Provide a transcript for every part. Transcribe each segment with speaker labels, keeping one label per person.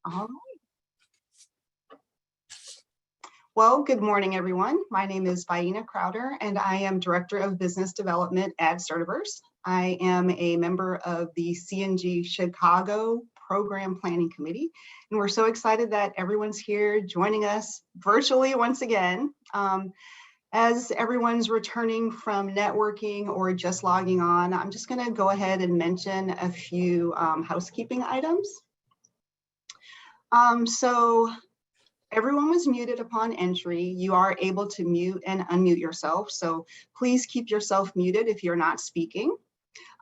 Speaker 1: All right. Well, good morning, everyone. My name is Vaina Crowder, and I am Director of Business Development at Certiverse. I am a member of the CNG Chicago Program Planning Committee, and we're so excited that everyone's here joining us virtually once again. As everyone's returning from networking or just logging on, I'm just going to go ahead and mention a few housekeeping items. So everyone was muted upon entry. You are able to mute and unmute yourself. So please keep yourself muted if you're not speaking.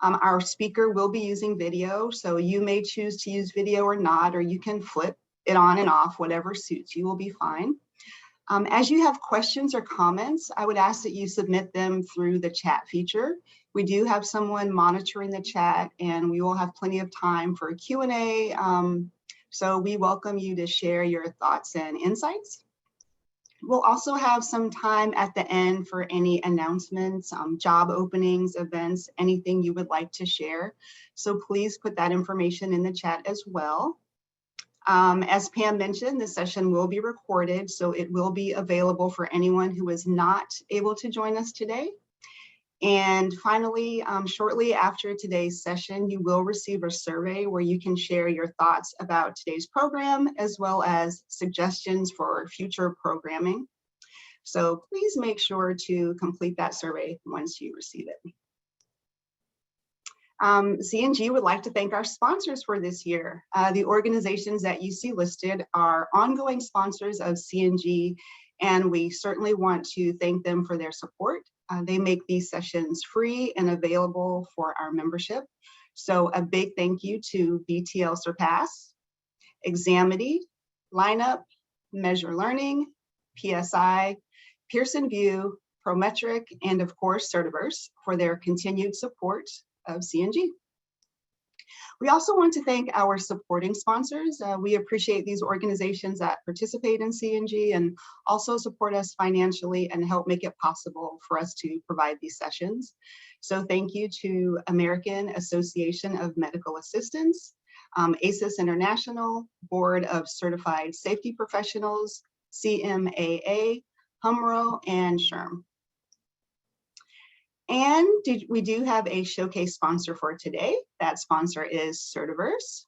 Speaker 1: Our speaker will be using video. So you may choose to use video or not, or you can flip it on and off, whatever suits you will be fine. As you have questions or comments, I would ask that you submit them through the chat feature. We do have someone monitoring the chat, and we will have plenty of time for a Q&A. So we welcome you to share your thoughts and insights. We'll also have some time at the end for any announcements, job openings, events, anything you would like to share. So please put that information in the chat as well. As Pam mentioned, this session will be recorded, so it will be available for anyone who is not able to join us today. And finally, shortly after today's session, you will receive a survey where you can share your thoughts about today's program, as well as suggestions for future programming. So please make sure to complete that survey once you receive it. CNG would like to thank our sponsors for this year. The organizations that you see listed are ongoing sponsors of CNG, and we certainly want to thank them for their support. They make these sessions free and available for our membership. So a big thank you to BTL Surpass, Examity, Lineup, Measure Learning, PSI, Pearson VUE, Prometric, and of course, Certiverse for their continued support of CNG. We also want to thank our supporting sponsors. We appreciate these organizations that participate in CNG and also support us financially and help make it possible for us to provide these sessions. So thank you to American Association of Medical Assistants, ACES International, Board of Certified Safety Professionals, CMAA, HUMRO, and SHRM. And we do have a showcase sponsor for today. That sponsor is Certiverse.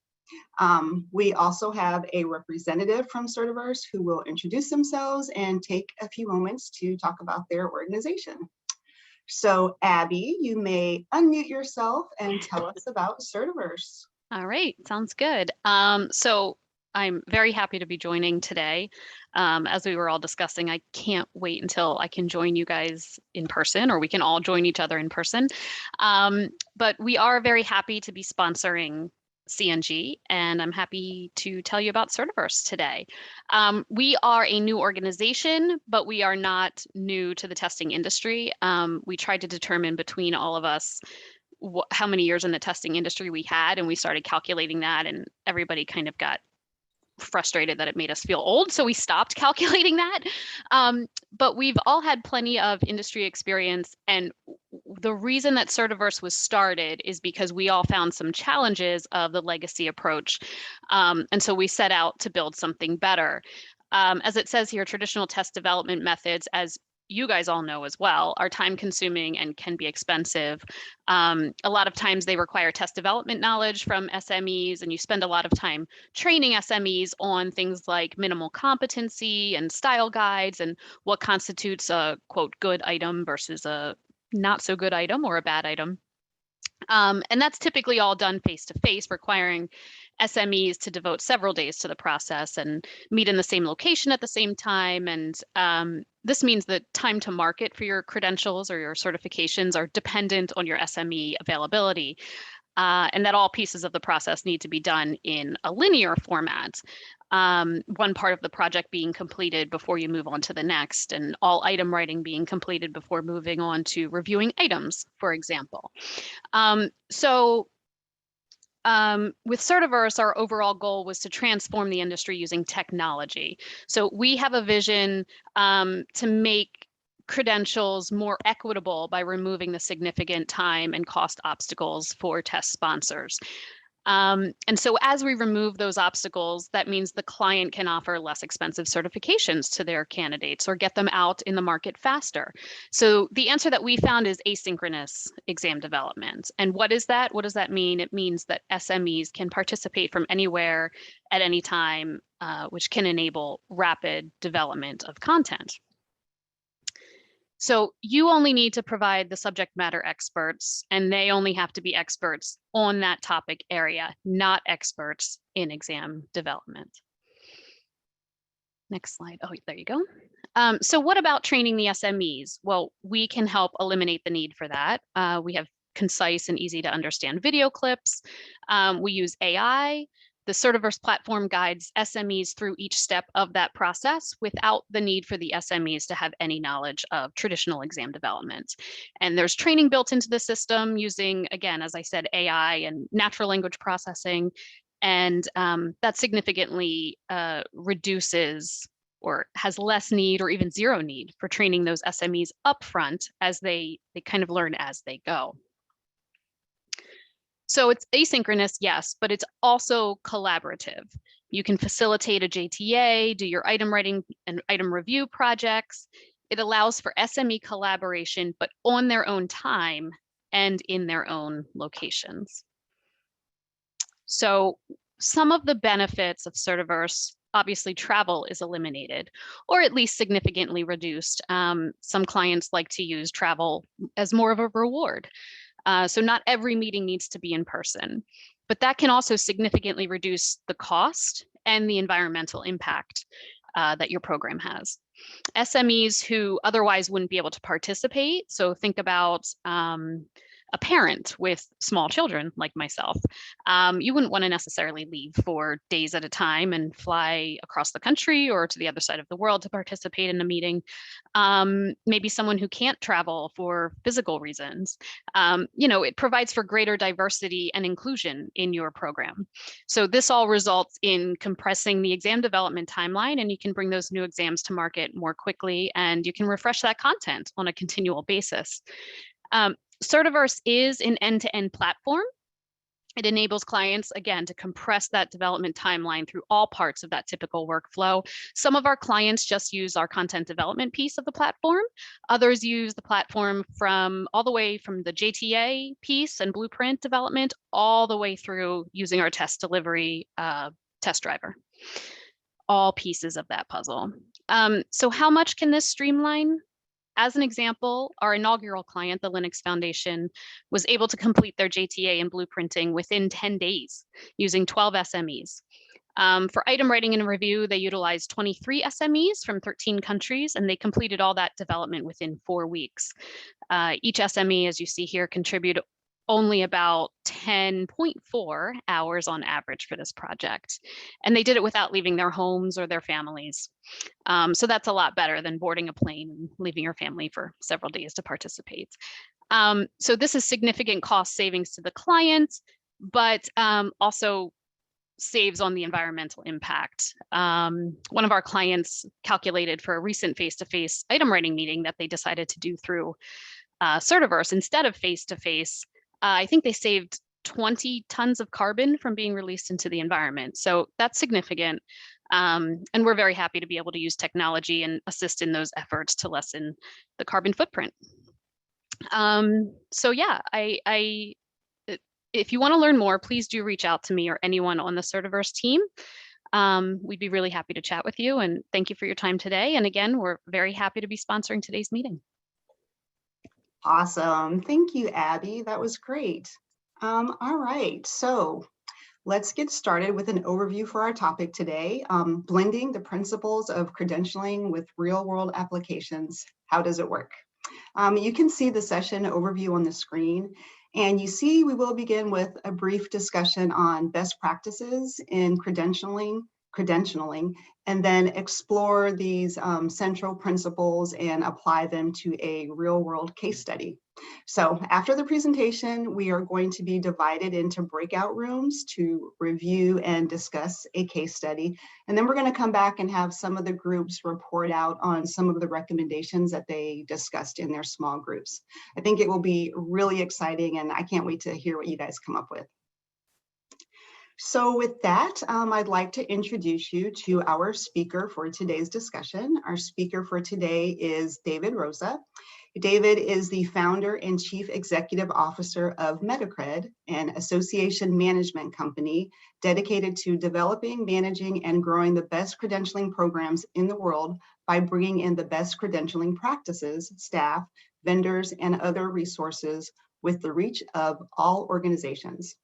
Speaker 1: We also have a representative from Certiverse who will introduce themselves and take a few moments to talk about their organization. So Abby, you may unmute yourself and tell us about Certiverse.
Speaker 2: All right, sounds good. So I'm very happy to be joining today. As we were all discussing, I can't wait until I can join you guys in person, or we can all join each other in person. But we are very happy to be sponsoring CNG, and I'm happy to tell you about Certiverse today. We are a new organization, but we are not new to the testing industry. We tried to determine between all of us how many years in the testing industry we had, and we started calculating that, and everybody kind of got frustrated that it made us feel old, so we stopped calculating that. But we've all had plenty of industry experience, and the reason that Certiverse was started is because we all found some challenges of the legacy approach, and so we set out to build something better. As it says here, traditional test development methods, as you guys all know as well, are time consuming and can be expensive. A lot of times they require test development knowledge from SMEs, and you spend a lot of time training SMEs on things like minimal competency and style guides and what constitutes a quote good item versus a not so good item or a bad item. And that's typically all done face-to-face, requiring SMEs to devote several days to the process and meet in the same location at the same time. And this means that time to market for your credentials or your certifications are dependent on your SME availability. And that all pieces of the process need to be done in a linear format. One part of the project being completed before you move on to the next, and all item writing being completed before moving on to reviewing items, for example. With Certiverse, our overall goal was to transform the industry using technology. So we have a vision to make credentials more equitable by removing the significant time and cost obstacles for test sponsors. And so as we remove those obstacles, that means the client can offer less expensive certifications to their candidates or get them out in the market faster. So the answer that we found is asynchronous exam development. And what is that? What does that mean? It means that SMEs can participate from anywhere at any time, which can enable rapid development of content. So you only need to provide the subject matter experts, and they only have to be experts on that topic area, not experts in exam development. Next slide. Oh, there you go. So what about training the SMEs? Well, we can help eliminate the need for that. We have concise and easy to understand video clips. We use AI. The Certiverse platform guides SMEs through each step of that process without the need for the SMEs to have any knowledge of traditional exam development. And there's training built into the system using, again, as I said, AI and natural language processing. And that significantly reduces or has less need or even zero need for training those SMEs upfront as they kind of learn as they go. So it's asynchronous, yes, but it's also collaborative. You can facilitate a JTA, do your item writing and item review projects. It allows for SME collaboration, but on their own time and in their own locations. So some of the benefits of Certiverse, obviously travel is eliminated or at least significantly reduced. Some clients like to use travel as more of a reward. So not every meeting needs to be in person, but that can also significantly reduce the cost and the environmental impact that your program has. SMEs who otherwise wouldn't be able to participate, so think about a parent with small children like myself, you wouldn't want to necessarily leave for days at a time and fly across the country or to the other side of the world to participate in a meeting. Maybe someone who can't travel for physical reasons. It provides for greater diversity and inclusion in your program. So this all results in compressing the exam development timeline, and you can bring those new exams to market more quickly, and you can refresh that content on a continual basis. Certiverse is an end-to-end platform. It enables clients, again, to compress that development timeline through all parts of that typical workflow. Some of our clients just use our content development piece of the platform. Others use the platform from all the way from the JTA piece and blueprint development, all the way through using our test delivery test driver. All pieces of that puzzle. So how much can this streamline? As an example, our inaugural client, the Linux Foundation, was able to complete their JTA and blueprinting within 10 days using 12 SMEs. For item writing and review, they utilized 23 SMEs from 13 countries, and they completed all that development within 4 weeks. Each SME, as you see here, contributed only about 10.4 hours on average for this project. And they did it without leaving their homes or their families. So that's a lot better than boarding a plane and leaving your family for several days to participate. So this is significant cost savings to the client, but also saves on the environmental impact. One of our clients calculated for a recent face-to-face item writing meeting that they decided to do through Certiverse instead of face-to-face. I think they saved 20 tons of carbon from being released into the environment. So that's significant. And we're very happy to be able to use technology and assist in those efforts to lessen the carbon footprint. So yeah, if you want to learn more, please do reach out to me or anyone on the Certiverse team. We'd be really happy to chat with you, and thank you for your time today. And again, we're very happy to be sponsoring today's meeting.
Speaker 1: Awesome. Thank you, Abby. That was great. All right, so let's get started with an overview for our topic today, blending the principles of credentialing with real-world applications. How does it work? You can see the session overview on the screen, and you see we will begin with a brief discussion on best practices in credentialing, and then explore these central principles and apply them to a real-world case study. So after the presentation, we are going to be divided into breakout rooms to review and discuss a case study. And then we're going to come back and have some of the groups report out on some of the recommendations that they discussed in their small groups. I think it will be really exciting, and I can't wait to hear what you guys come up with. So with that, I'd like to introduce you to our speaker for today's discussion. Our speaker for today is David Rosa. David is the founder and chief executive officer of Medicred, an association management company dedicated to developing, managing, and growing the best credentialing programs in the world by bringing in the best credentialing practices, staff, vendors, and other resources with the reach of all organizations.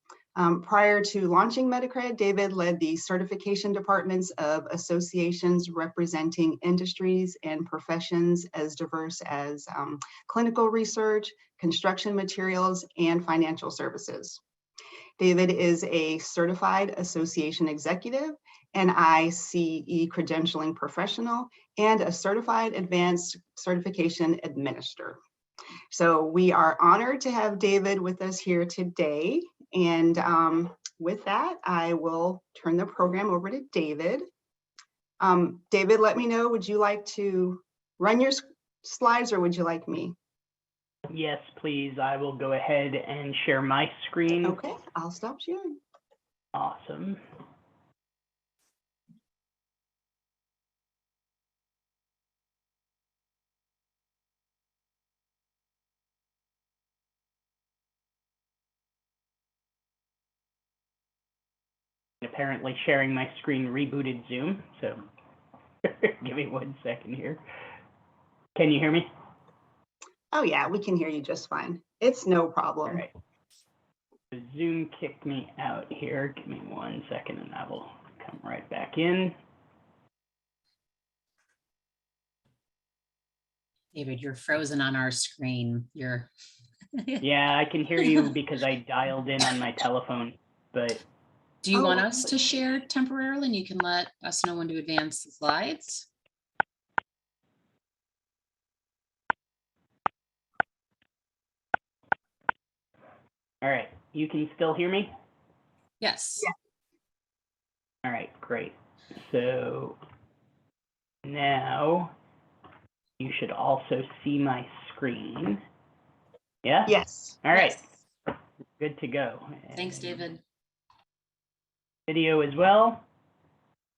Speaker 1: Prior to launching Medicred, David led the certification departments of associations representing industries and professions as diverse as clinical research, construction materials, and financial services. David is a certified association executive, an ICE credentialing professional, and a certified advanced certification administrator. So we are honored to have David with us here today. And with that, I will turn the program over to David. David, let me know, would you like to run your slides or would you like me?
Speaker 3: Yes, please. I will go ahead and share my screen.
Speaker 1: Okay, I'll stop sharing.
Speaker 3: Awesome. Apparently sharing my screen rebooted Zoom, so give me 1 second here. Can you hear me?
Speaker 1: Oh yeah, we can hear you just fine. It's no
Speaker 3: All
Speaker 1: problem.
Speaker 3: right. Zoom kicked me out here. Give me 1 second and I will come right back in.
Speaker 4: David, you're frozen on our screen. You're
Speaker 3: Yeah, I can hear you because I dialed in on my telephone, but
Speaker 4: Do you want
Speaker 1: Oh.
Speaker 4: us to share temporarily and you can let us know when to advance the slides?
Speaker 3: all right. You can still hear me?
Speaker 4: Yes.
Speaker 1: Yeah.
Speaker 3: All right, great. So now you should also see my screen. Yeah?
Speaker 1: Yes.
Speaker 3: All right,
Speaker 4: Yes.
Speaker 3: good to go.
Speaker 4: Thanks,
Speaker 3: And
Speaker 4: David.
Speaker 3: video as well.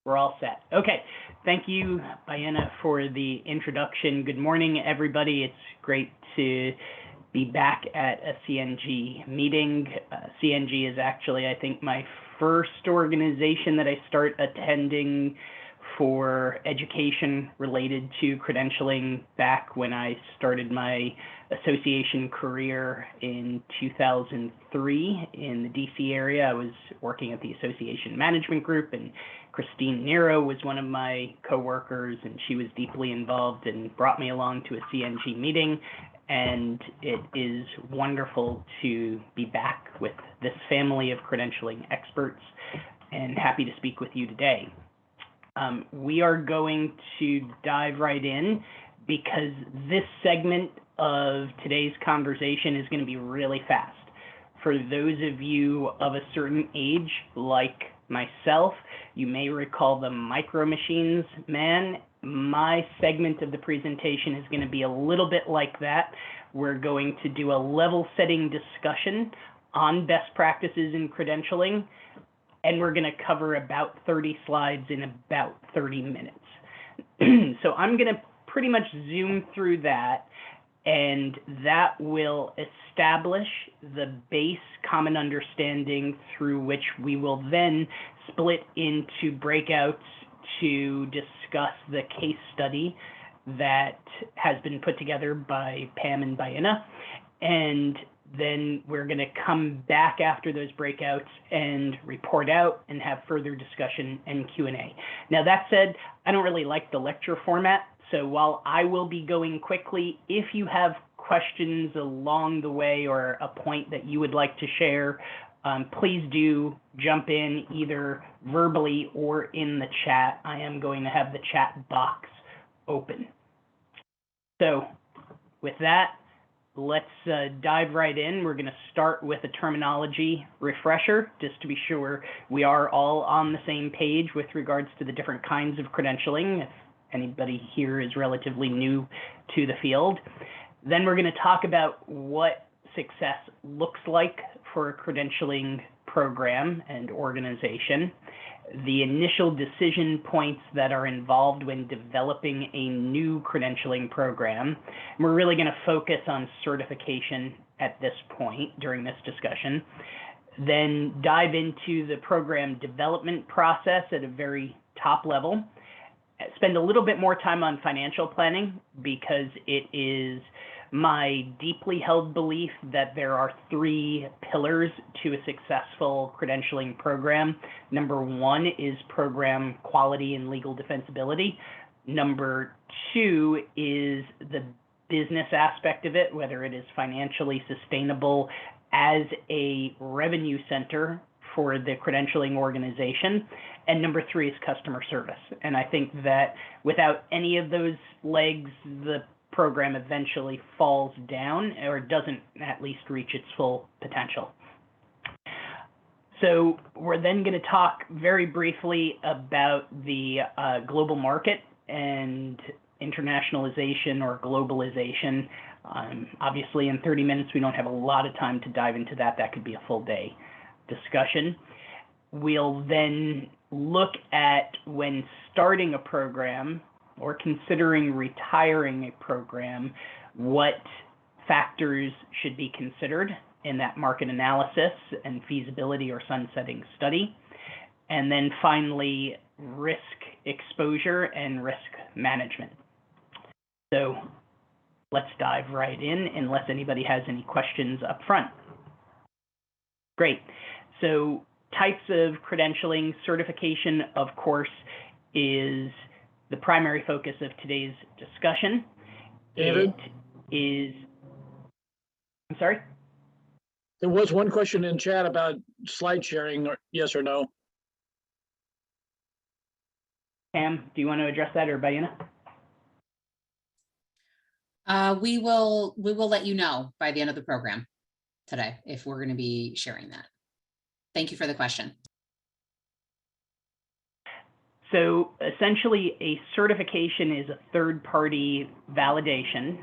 Speaker 3: We're all set. Okay, thank you, Diana, for the introduction. Good morning, everybody. It's great to be back at a CNG meeting. CNG is actually, I think, my first organization that I start attending for education related to credentialing back when I started my association career in 2003 in the DC area. I was working at the association management group, and Christine Nero was one of my coworkers, and she was deeply involved and brought me along to a CNG meeting. And it is wonderful to be back with this family of credentialing experts and happy to speak with you today. We are going to dive right in because this segment of today's conversation is going to be really fast. For those of you of a certain age, like myself, you may recall the Micro Machines man. My segment of the presentation is going to be a little bit like that. We're going to do a level setting discussion on best practices in credentialing, and we're going to cover about 30 slides in about 30 minutes. So I'm going to pretty much zoom through that, and that will establish the base common understanding through which we will then split into breakouts to discuss the case study that has been put together by Pam and Diana. And then we're going to come back after those breakouts and report out and have further discussion and Q&A. Now, that said, I don't really like the lecture format. So while I will be going quickly, if you have questions along the way or a point that you would like to share, please do jump in either verbally or in the chat. I am going to have the chat box open. So with that, let's dive right in. We're going to start with a terminology refresher, just to be sure we are all on the same page with regards to the different kinds of credentialing, if anybody here is relatively new to the field. Then we're going to talk about what success looks like for a credentialing program and organization, the initial decision points that are involved when developing a new credentialing program. And we're really going to focus on certification at this point during this discussion. Then dive into the program development process at a very top level. Spend a little bit more time on financial planning because it is my deeply held belief that there are 3 pillars to a successful credentialing program. Number 1 is program quality and legal defensibility. Number 2 is the business aspect of it, whether it is financially sustainable as a revenue center for the credentialing organization. And number 3 is customer service. And I think that without any of those legs, the program eventually falls down or doesn't at least reach its full potential. So we're then going to talk very briefly about the global market and internationalization or globalization. Obviously, in 30 minutes, we don't have a lot of time to dive into that. That could be a full day discussion. We'll then look at when starting a program or considering retiring a program, what factors should be considered in that market analysis and feasibility or sunsetting study. And then finally, risk exposure and risk management. So let's dive right in unless anybody has any questions up front. Great. So types of credentialing, certification, of course, is the primary focus of today's discussion.
Speaker 5: David?
Speaker 3: It is, I'm sorry?
Speaker 5: There was one question in chat about slide sharing, or yes or no.
Speaker 3: Pam, do you want to address that, or Bayana?
Speaker 4: We will let you know by the end of the program today if we're going to be sharing that. Thank you for the question.
Speaker 3: So essentially, a certification is a third-party validation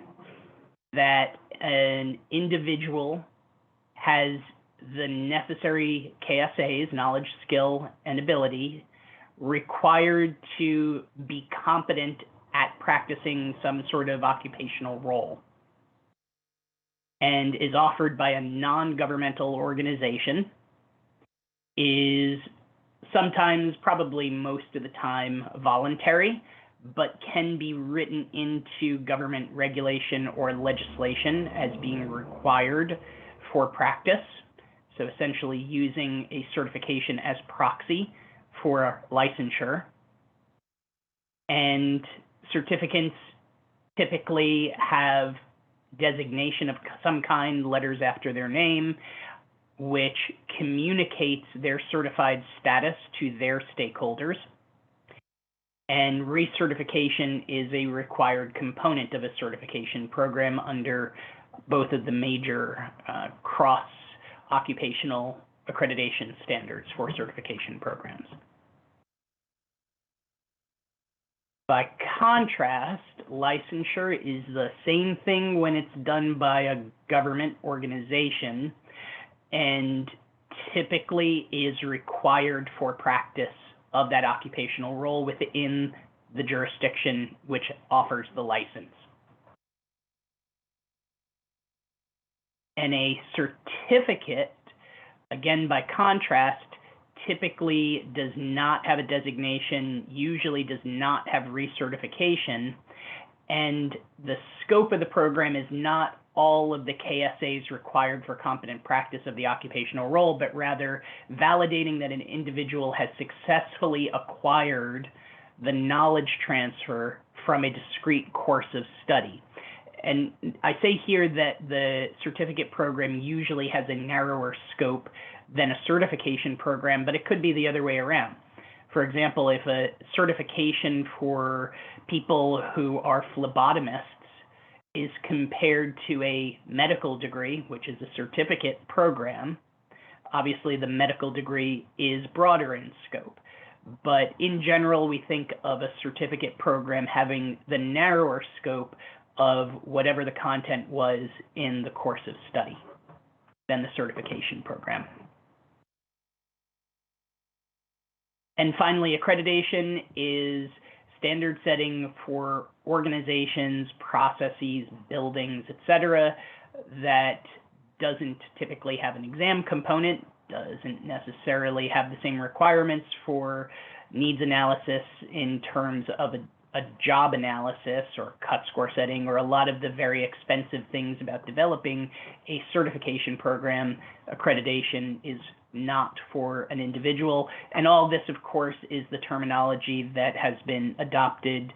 Speaker 3: that an individual has the necessary KSAs, knowledge, skill, and ability, required to be competent at practicing some sort of occupational role, and is offered by a non-governmental organization, is sometimes, probably most of the time, voluntary, but can be written into government regulation or legislation as being required for practice. So essentially using a certification as proxy for licensure. And certificates typically have designation of some kind, letters after their name, which communicates their certified status to their stakeholders. And recertification is a required component of a certification program under both of the major cross-occupational accreditation standards for certification programs. By contrast, licensure is the same thing when it's done by a government organization and typically is required for practice of that occupational role within the jurisdiction which offers the license. And a certificate, again by contrast, typically does not have a designation, usually does not have recertification, and the scope of the program is not all of the KSAs required for competent practice of the occupational role, but rather validating that an individual has successfully acquired the knowledge transfer from a discrete course of study. And I say here that the certificate program usually has a narrower scope than a certification program, but it could be the other way around. For example, if a certification for people who are phlebotomists is compared to a medical degree, which is a certificate program, obviously the medical degree is broader in scope. But in general, we think of a certificate program having the narrower scope of whatever the content was in the course of study than the certification program. And finally, accreditation is standard setting for organizations, processes, buildings, etc., that doesn't typically have an exam component, doesn't necessarily have the same requirements for needs analysis in terms of a job analysis or cut score setting, or a lot of the very expensive things about developing a certification program. Accreditation is not for an individual. And all this, of course, is the terminology that has been adopted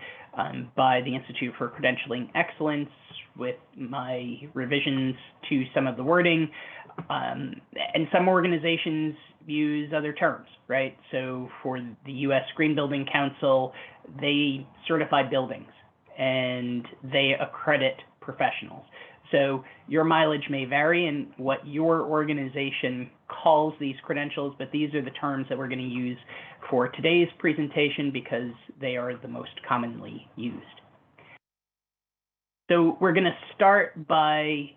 Speaker 3: by the Institute for Credentialing Excellence with my revisions to some of the wording. And some organizations use other terms, right? So for the U.S. Green Building Council, they certify buildings and they accredit professionals. So your mileage may vary in what your organization calls these credentials, but these are the terms that we're going to use for today's presentation because they are the most commonly used. So we're going to start by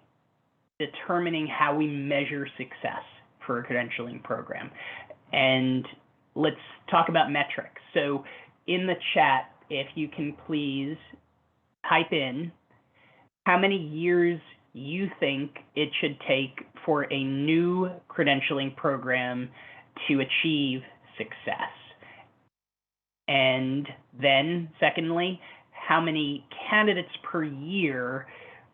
Speaker 3: determining how we measure success for a credentialing program. And let's talk about metrics. So in the chat, if you can please type in how many years you think it should take for a new credentialing program to achieve success. And then, secondly, how many candidates per year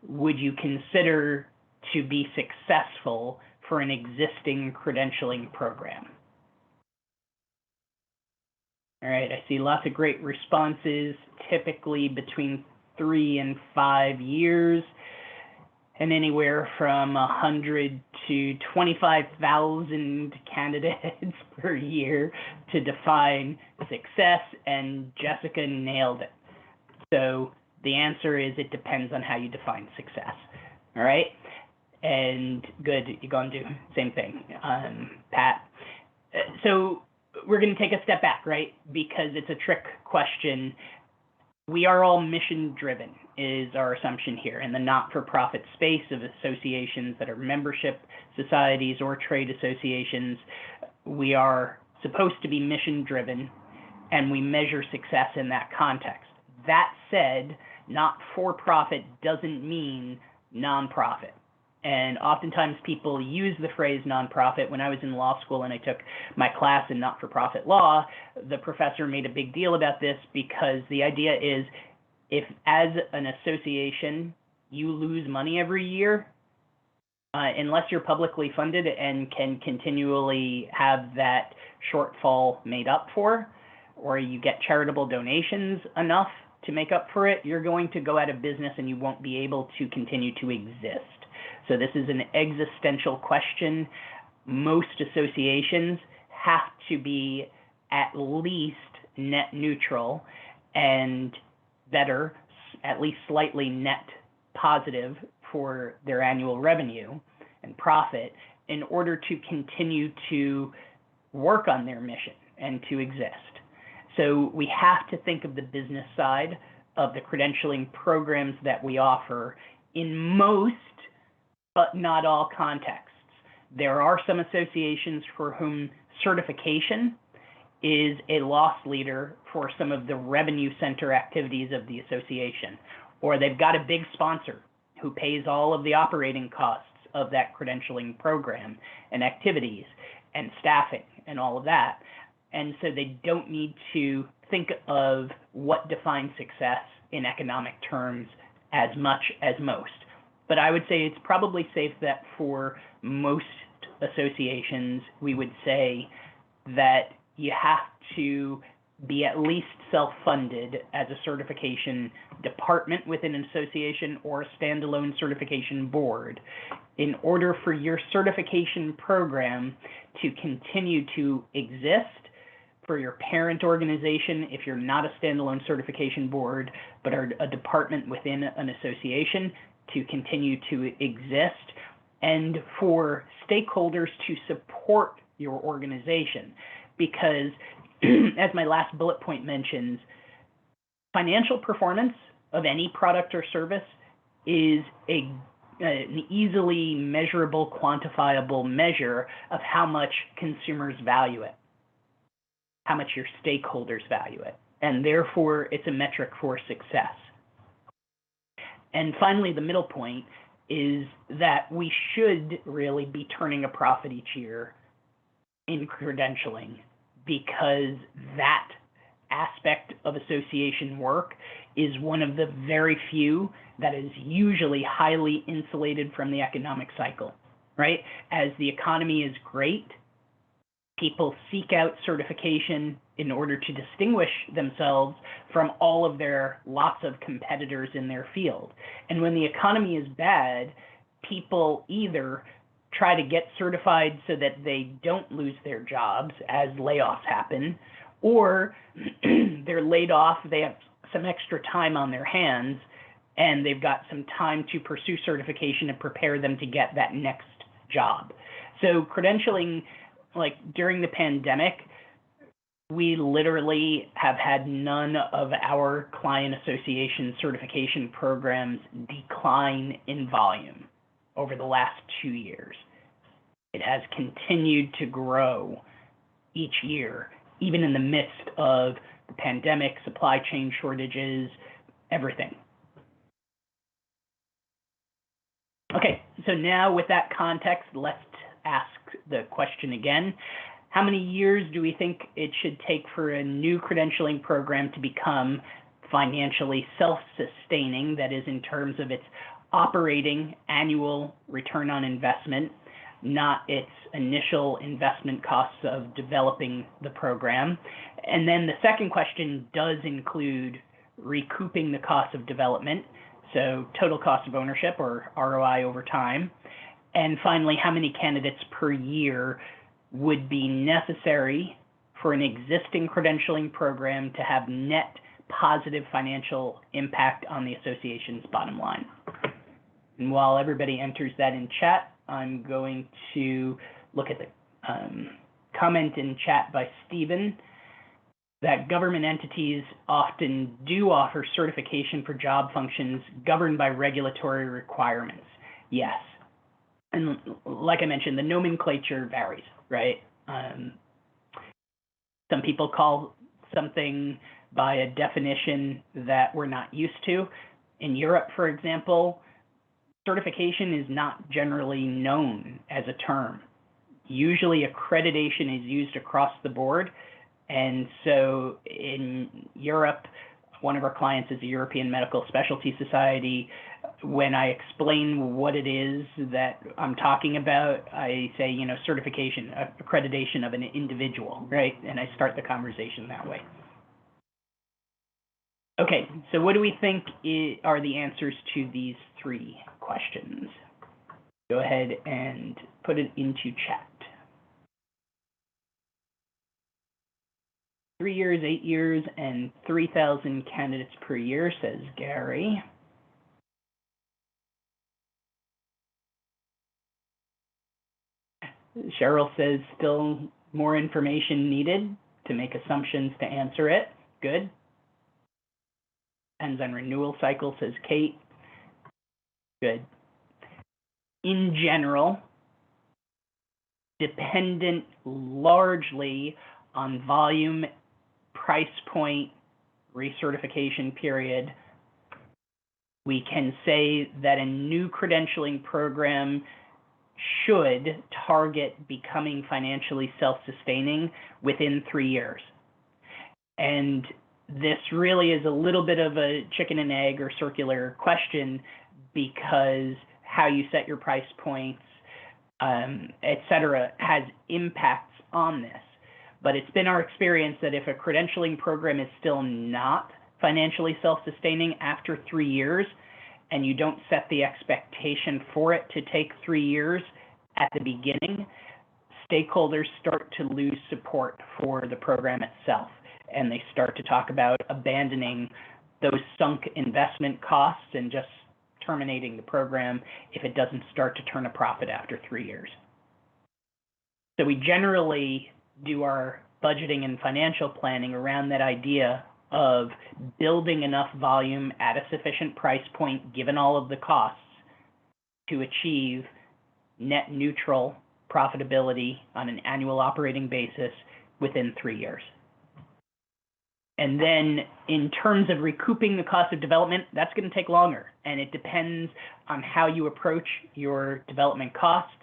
Speaker 3: would you consider to be successful for an existing credentialing program? All right, I see lots of great responses, typically between 3 and 5 years, and anywhere from 100 to 25,000 candidates per year to define success, and Jessica nailed it. So the answer is it depends on how you define success, all right? And good, you're going to do the same thing, Pat. So we're going to take a step back, right? Because it's a trick question. We are all mission driven is our assumption here in the not-for-profit space of associations that are membership societies or trade associations. We are supposed to be mission driven and we measure success in that context. That said, not-for-profit doesn't mean nonprofit. And oftentimes people use the phrase nonprofit. When I was in law school and I took my class in not-for-profit law, the professor made a big deal about this because the idea is if as an association you lose money every year, unless you're publicly funded and can continually have that shortfall made up for, or you get charitable donations enough to make up for it, you're going to go out of business and you won't be able to continue to exist. So this is an existential question. Most associations have to be at least net neutral and better, at least slightly net positive for their annual revenue and profit in order to continue to work on their mission and to exist. So we have to think of the business side of the credentialing programs that we offer in most, but not all contexts. There are some associations for whom certification is a loss leader for some of the revenue center activities of the association, or they've got a big sponsor who pays all of the operating costs of that credentialing program and activities and staffing and all of that. And so they don't need to think of what defines success in economic terms as much as most. But I would say it's probably safe that for most associations, we would say that you have to be at least self-funded as a certification department within an association or a standalone certification board in order for your certification program to continue to exist for your parent organization if you're not a standalone certification board but are a department within an association to continue to exist, and for stakeholders to support your organization. Because as my last bullet point mentions, financial performance of any product or service is an easily measurable, quantifiable measure of how much consumers value it. how much your stakeholders value it. And therefore, it's a metric for success. And finally, the middle point is that we should really be turning a profit each year in credentialing, because that aspect of association work is one of the very few that is usually highly insulated from the economic cycle, right? As the economy is great, people seek out certification in order to distinguish themselves from all of their lots of competitors in their field. And when the economy is bad, people either try to get certified so that they don't lose their jobs as layoffs happen, or they're laid off, they have some extra time on their hands, and they've got some time to pursue certification and prepare them to get that next job. So credentialing, like during the pandemic, we literally have had none of our client association certification programs decline in volume over the last 2 years. It has continued to grow each year, even in the midst of the pandemic, supply chain shortages, everything. Okay, so now with that context, let's ask the question again. How many years do we think it should take for a new credentialing program to become financially self-sustaining, that is in terms of its operating annual return on investment, not its initial investment costs of developing the program? And then the second question does include recouping the cost of development, so total cost of ownership, or ROI over time. And finally, how many candidates per year would be necessary for an existing credentialing program to have net positive financial impact on the association's bottom line? And while everybody enters that in chat, I'm going to look at the comment in chat by Stephen that government entities often do offer certification for job functions governed by regulatory requirements. Yes. And like I mentioned, the nomenclature varies, right? Some people call something by a definition that we're not used to. In Europe, for example, certification is not generally known as a term. Usually accreditation is used across the board. And so in Europe, one of our clients is the European Medical Specialty Society. When I explain what it is that I'm talking about, I say, you know, certification, accreditation of an individual, right? And I start the conversation that way. Okay, so what do we think are the answers to these three questions? Go ahead and put it into chat. 3 years, 8 years, and 3,000 candidates per year, says Gary. Cheryl says still more information needed to make assumptions to answer it. Good. Depends on renewal cycle, says Kate. Good. In general, dependent largely on volume, price point, recertification period, we can say that a new credentialing program should target becoming financially self-sustaining within 3 years. And this really is a little bit of a chicken and egg or circular question, because how you set your price points, et cetera, has impacts on this. But it's been our experience that if a credentialing program is still not financially self-sustaining after 3 years, and you don't set the expectation for it to take 3 years at the beginning, stakeholders start to lose support for the program itself. And they start to talk about abandoning those sunk investment costs and just terminating the program if it doesn't start to turn a profit after 3 years. So we generally do our budgeting and financial planning around that idea of building enough volume at a sufficient price point, given all of the costs, to achieve net neutral profitability on an annual operating basis within 3 years. And then in terms of recouping the cost of development, that's going to take longer. And it depends on how you approach your development costs.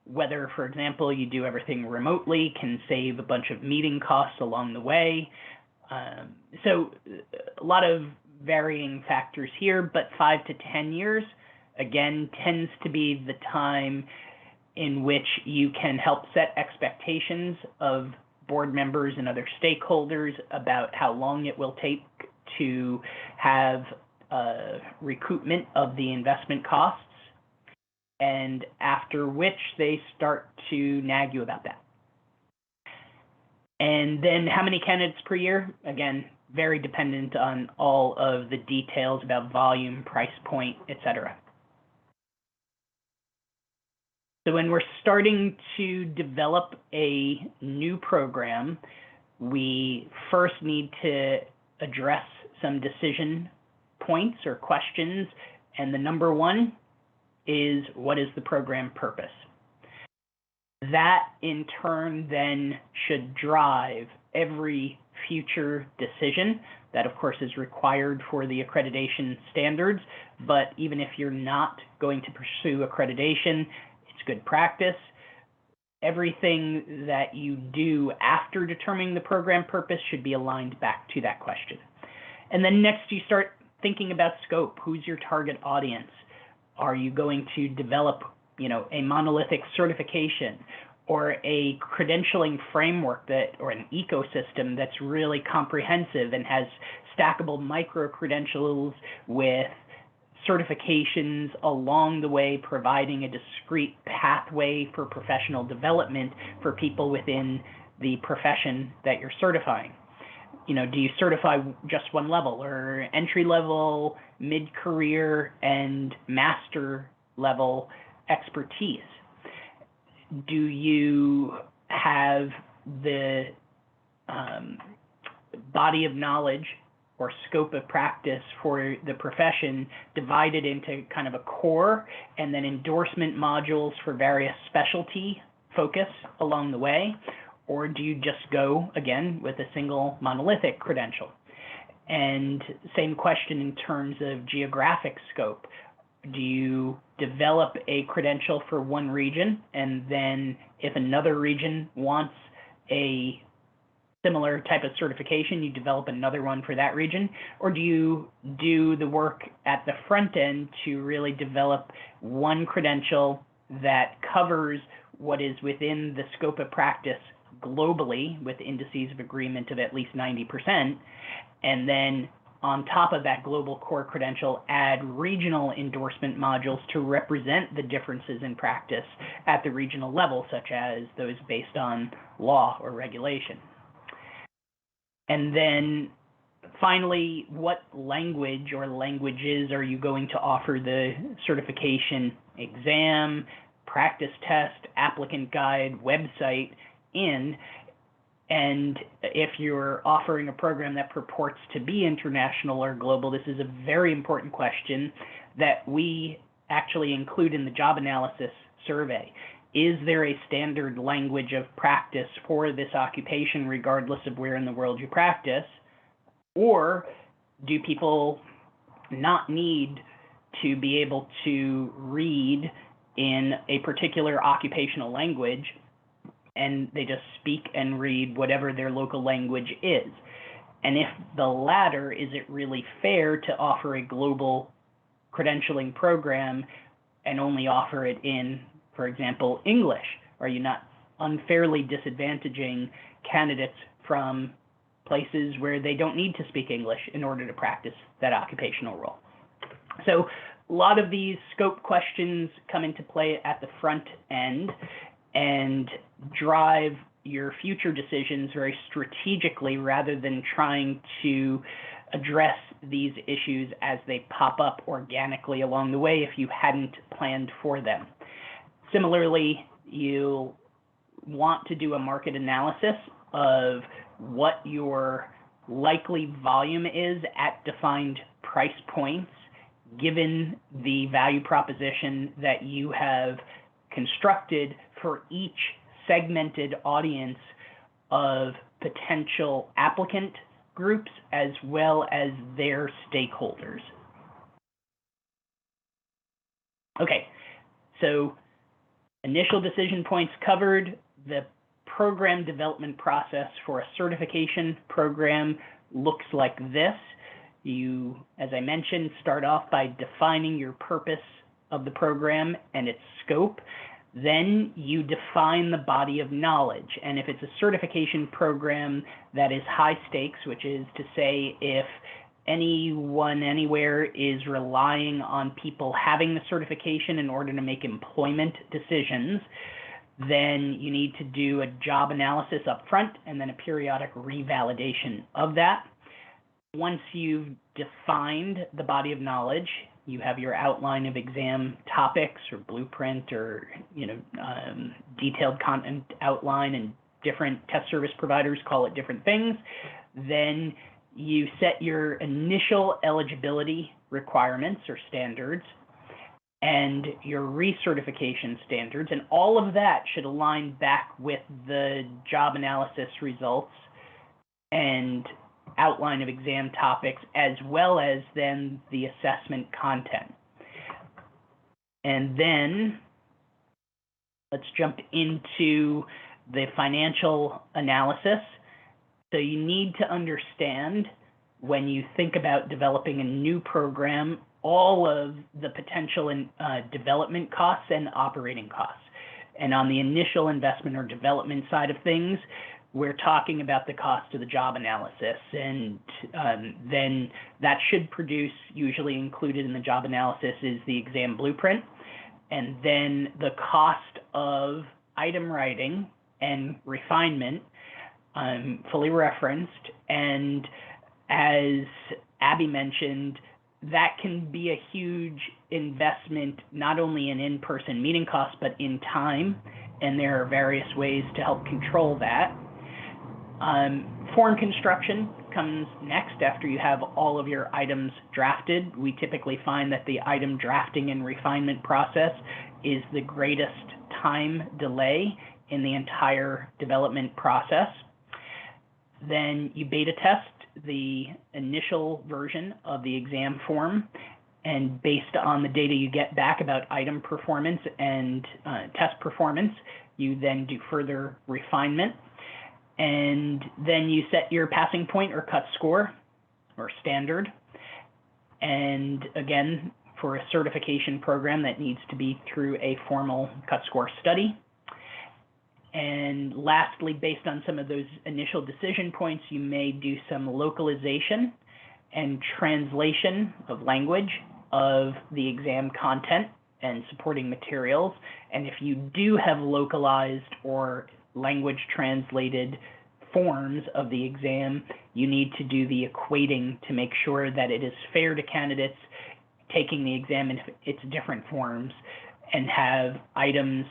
Speaker 3: Whether, for example, you do everything remotely, can save a bunch of meeting costs along the way. So a lot of varying factors here, but 5 to 10 years, again, tends to be the time in which you can help set expectations of board members and other stakeholders about how long it will take to have recoupment of the investment costs, and after which they start to nag you about that. And then how many candidates per year? Again, very dependent on all of the details about volume, price point, etc. So when we're starting to develop a new program, we first need to address some decision points or questions. And the number one is, what is the program purpose? That in turn then should drive every future decision. That of course is required for the accreditation standards, but even if you're not going to pursue accreditation, it's good practice. Everything that you do after determining the program purpose should be aligned back to that question. And then next you start thinking about scope. Who's your target audience? Are you going to develop, a monolithic certification or a credentialing framework or an ecosystem that's really comprehensive and has stackable micro-credentials with certifications along the way, providing a discrete pathway for professional development for people within the profession that you're certifying? Do you certify just one level, or entry level, mid-career, and master level expertise? Do you have the body of knowledge or scope of practice for the profession divided into kind of a core and then endorsement modules for various specialty focus along the way? Or do you just go, again, with a single monolithic credential? And same question in terms of geographic scope. Do you develop a credential for one region, and then if another region wants a similar type of certification, you develop another one for that region? Or do you do the work at the front end to really develop one credential that covers what is within the scope of practice globally with indices of agreement of at least 90%, and then on top of that global core credential, add regional endorsement modules to represent the differences in practice at the regional level, such as those based on law or regulation? And then finally, what language or languages are you going to offer the certification exam, practice test, applicant guide, website in? And if you're offering a program that purports to be international or global, this is a very important question that we actually include in the job analysis survey. Is there a standard language of practice for this occupation, regardless of where in the world you practice? Or do people not need to be able to read in a particular occupational language, and they just speak and read whatever their local language is? And if the latter, is it really fair to offer a global credentialing program and only offer it in, for example, English? Are you not unfairly disadvantaging candidates from places where they don't need to speak English in order to practice that occupational role? So a lot of these scope questions come into play at the front end and drive your future decisions very strategically, rather than trying to address these issues as they pop up organically along the way if you hadn't planned for them. Similarly, you'll want to do a market analysis of what your likely volume is at defined price points, given the value proposition that you have constructed for each segmented audience of potential applicant groups as well as their stakeholders. Okay, so initial decision points covered. The program development process for a certification program looks like this. You, as I mentioned, start off by defining your purpose of the program and its scope. Then you define the body of knowledge. And if it's a certification program that is high stakes, which is to say if anyone anywhere is relying on people having the certification in order to make employment decisions, then you need to do a job analysis up front and then a periodic revalidation of that. Once you've defined the body of knowledge, you have your outline of exam topics or blueprint or detailed content outline, and different test service providers call it different things. Then you set your initial eligibility requirements or standards and your recertification standards, and all of that should align back with the job analysis results and outline of exam topics, as well as then the assessment content. And then let's jump into the financial analysis. So you need to understand, when you think about developing a new program, all of the potential development costs and operating costs. And on the initial investment or development side of things, we're talking about the cost of the job analysis. And then that should produce, usually included in the job analysis is the exam blueprint. And then the cost of item writing and refinement, fully referenced. And as Abby mentioned, that can be a huge investment, not only in in-person meeting costs, but in time. And there are various ways to help control that. Form construction comes next after you have all of your items drafted. We typically find that the item drafting and refinement process is the greatest time delay in the entire development process. Then you beta test the initial version of the exam form, and based on the data you get back about item performance and test performance, you then do further refinement. And then you set your passing point or cut score or standard. And again, for a certification program, that needs to be through a formal cut score study. And lastly, based on some of those initial decision points, you may do some localization and translation of language of the exam content and supporting materials. And if you do have localized or language translated forms of the exam, you need to do the equating to make sure that it is fair to candidates taking the exam in its different forms, and have items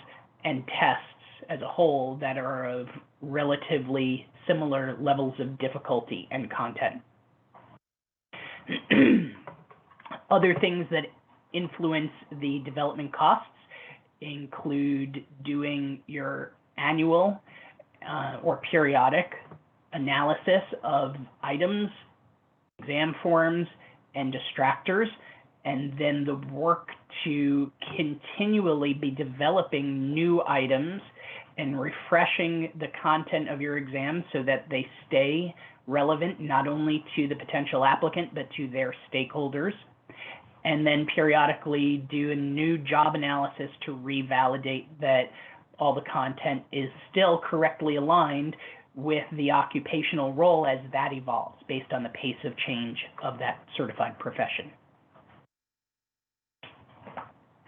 Speaker 3: and tests as a whole that are of relatively similar levels of difficulty and content. Other things that influence the development costs include doing your annual or periodic analysis of items, exam forms, and distractors, and then the work to continually be developing new items and refreshing the content of your exams so that they stay relevant not only to the potential applicant but to their stakeholders. And then periodically do a new job analysis to revalidate that all the content is still correctly aligned with the occupational role as that evolves based on the pace of change of that certified profession.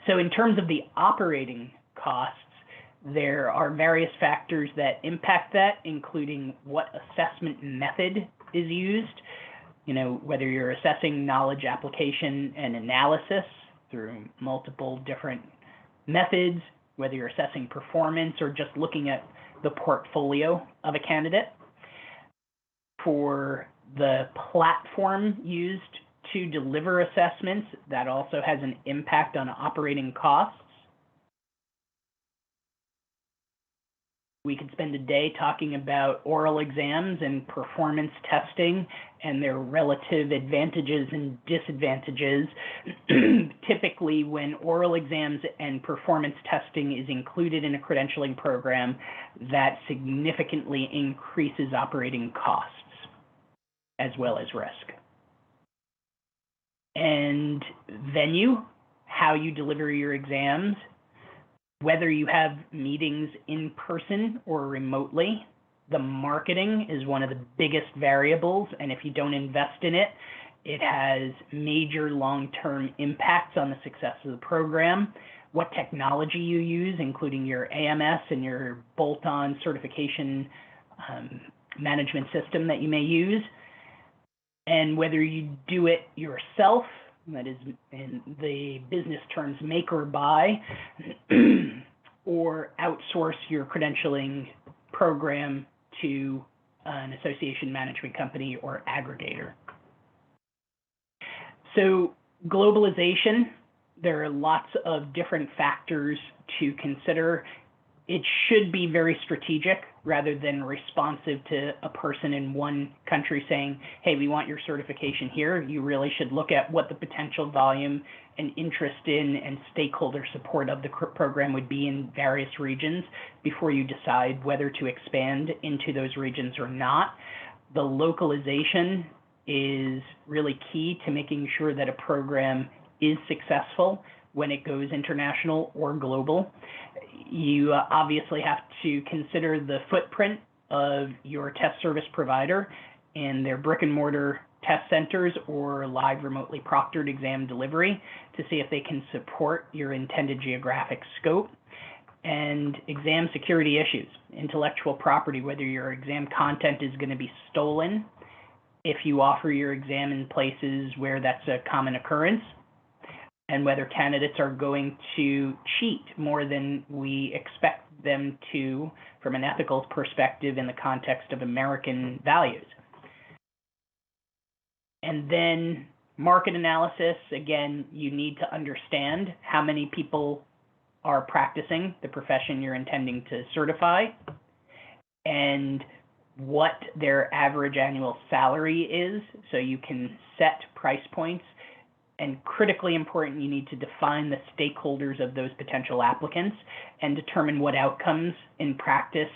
Speaker 3: So in terms of the operating costs, there are various factors that impact that, including what assessment method is used, whether you're assessing knowledge application and analysis through multiple different methods, whether you're assessing performance or just looking at the portfolio of a candidate. For the platform used to deliver assessments, that also has an impact on operating costs. We could spend a day talking about oral exams and performance testing and their relative advantages and disadvantages. Typically, when oral exams and performance testing is included in a credentialing program, that significantly increases operating costs as well as risk. And venue, how you deliver your exams, whether you have meetings in person or remotely, the marketing is one of the biggest variables. And if you don't invest in it, it has major long-term impacts on the success of the program. What technology you use, including your AMS and your bolt-on certification management system that you may use, and whether you do it yourself, that is in the business terms make or buy, or outsource your credentialing program to an association management company or aggregator. So globalization, there are lots of different factors to consider. It should be very strategic rather than responsive to a person in one country saying, hey, we want your certification here. You really should look at what the potential volume and interest in and stakeholder support of the program would be in various regions before you decide whether to expand into those regions or not. The localization is really key to making sure that a program is successful when it goes international or global. You obviously have to consider the footprint of your test service provider and their brick and mortar test centers or live remotely proctored exam delivery to see if they can support your intended geographic scope. And exam security issues, intellectual property, whether your exam content is going to be stolen, if you offer your exam in places where that's a common occurrence, and whether candidates are going to cheat more than we expect them to from an ethical perspective in the context of American values. And then market analysis, again, you need to understand how many people are practicing the profession you're intending to certify and what their average annual salary is, so you can set price points. And critically important, you need to define the stakeholders of those potential applicants and determine what outcomes in practice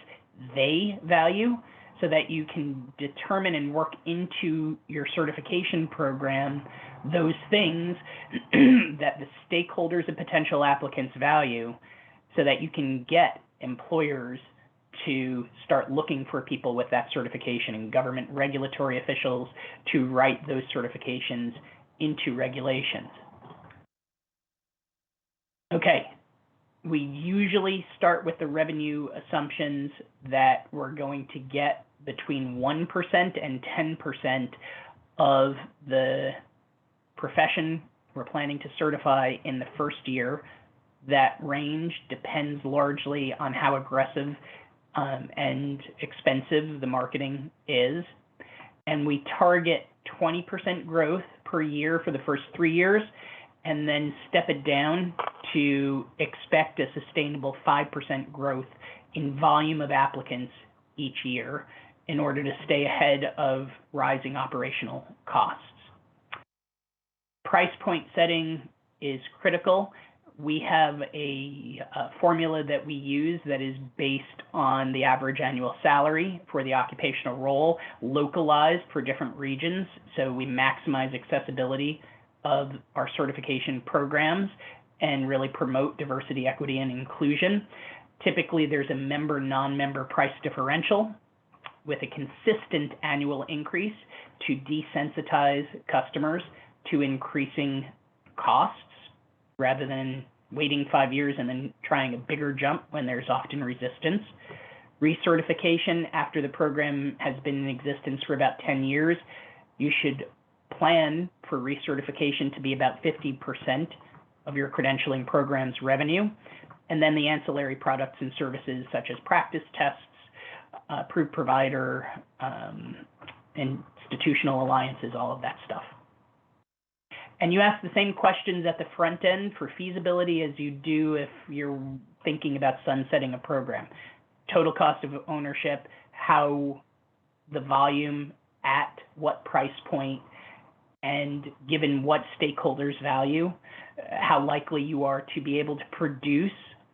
Speaker 3: they value so that you can determine and work into your certification program those things that the stakeholders and potential applicants value so that you can get employers to start looking for people with that certification and government regulatory officials to write those certifications into regulations. Okay, we usually start with the revenue assumptions that we're going to get between 1% and 10% of the profession we're planning to certify in the first year. That range depends largely on how aggressive and expensive the marketing is. And we target 20% growth per year for the first 3 years, and then step it down to expect a sustainable 5% growth in volume of applicants each year in order to stay ahead of rising operational costs. Price point setting is critical. We have a formula that we use that is based on the average annual salary for the occupational role, localized for different regions. So we maximize accessibility of our certification programs and really promote diversity, equity, and inclusion. Typically, there's a member, non-member price differential with a consistent annual increase to desensitize customers to increasing costs, rather than waiting 5 years and then trying a bigger jump when there's often resistance. Recertification after the program has been in existence for about 10 years, you should plan for recertification to be about 50% of your credentialing program's revenue. And then the ancillary products and services such as practice tests, approved provider, institutional alliances, all of that stuff. And you ask the same questions at the front end for feasibility as you do if you're thinking about sunsetting a program. total cost of ownership, how the volume at what price point, and given what stakeholders value, how likely you are to be able to produce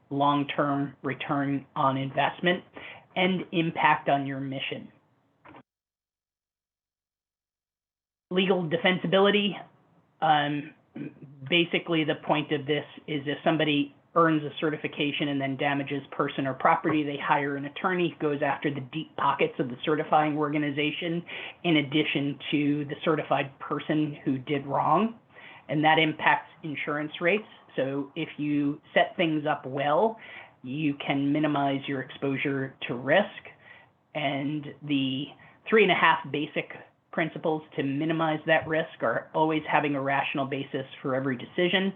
Speaker 3: long-term return on investment and impact on your mission. Legal defensibility. Basically, the point of this is if somebody earns a certification and then damages person or property, they hire an attorney who goes after the deep pockets of the certifying organization in addition to the certified person who did wrong. And that impacts insurance rates. So if you set things up well, you can minimize your exposure to risk. And the 3.5 basic principles to minimize that risk are always having a rational basis for every decision,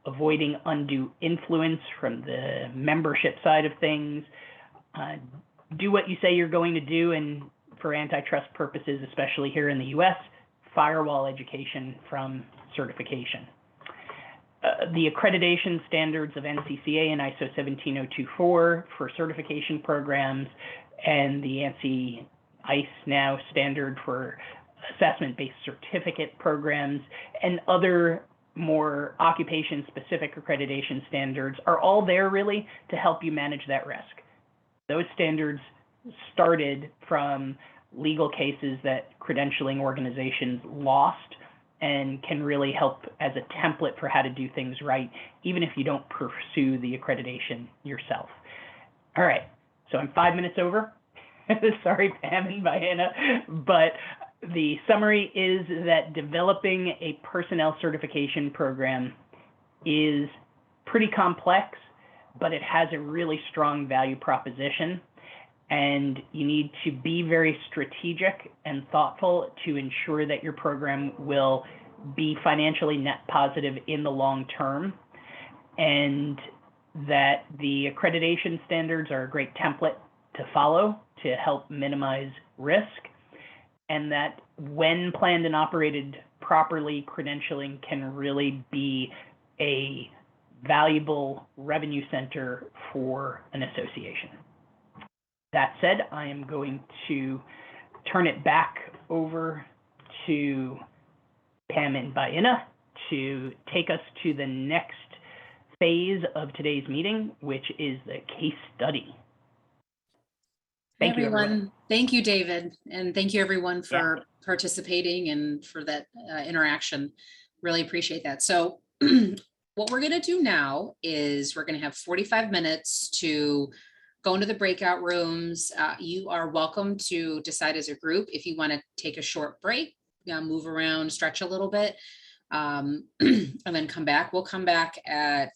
Speaker 3: avoiding undue influence from the membership side of things, do what you say you're going to do, and for antitrust purposes, especially here in the US, firewall education from certification. The accreditation standards of NCCA and ISO 17024 for certification programs, and the ANSI ICE now standard for assessment-based certificate programs, and other more occupation-specific accreditation standards are all there really to help you manage that risk. Those standards started from legal cases that credentialing organizations lost and can really help as a template for how to do things right, even if you don't pursue the accreditation yourself. All right, so I'm 5 minutes over. Sorry, Pam and Diana, but the summary is that developing a personnel certification program is pretty complex, but it has a really strong value proposition. And you need to be very strategic and thoughtful to ensure that your program will be financially net positive in the long term, and that the accreditation standards are a great template to follow to help minimize risk, and that when planned and operated properly, credentialing can really be a valuable revenue center for an association. That said, I am going to turn it back over to Pam and Baina to take us to the next phase of today's meeting, which is the case study. Thank you, everyone.
Speaker 4: Thank you, David. And thank you, everyone, for participating and for that interaction. Really appreciate that. So what we're going to do now is we're going to have 45 minutes to go into the breakout rooms. You are welcome to decide as a group if you want to take a short break, move around, stretch a little bit, and then come back. We'll come back at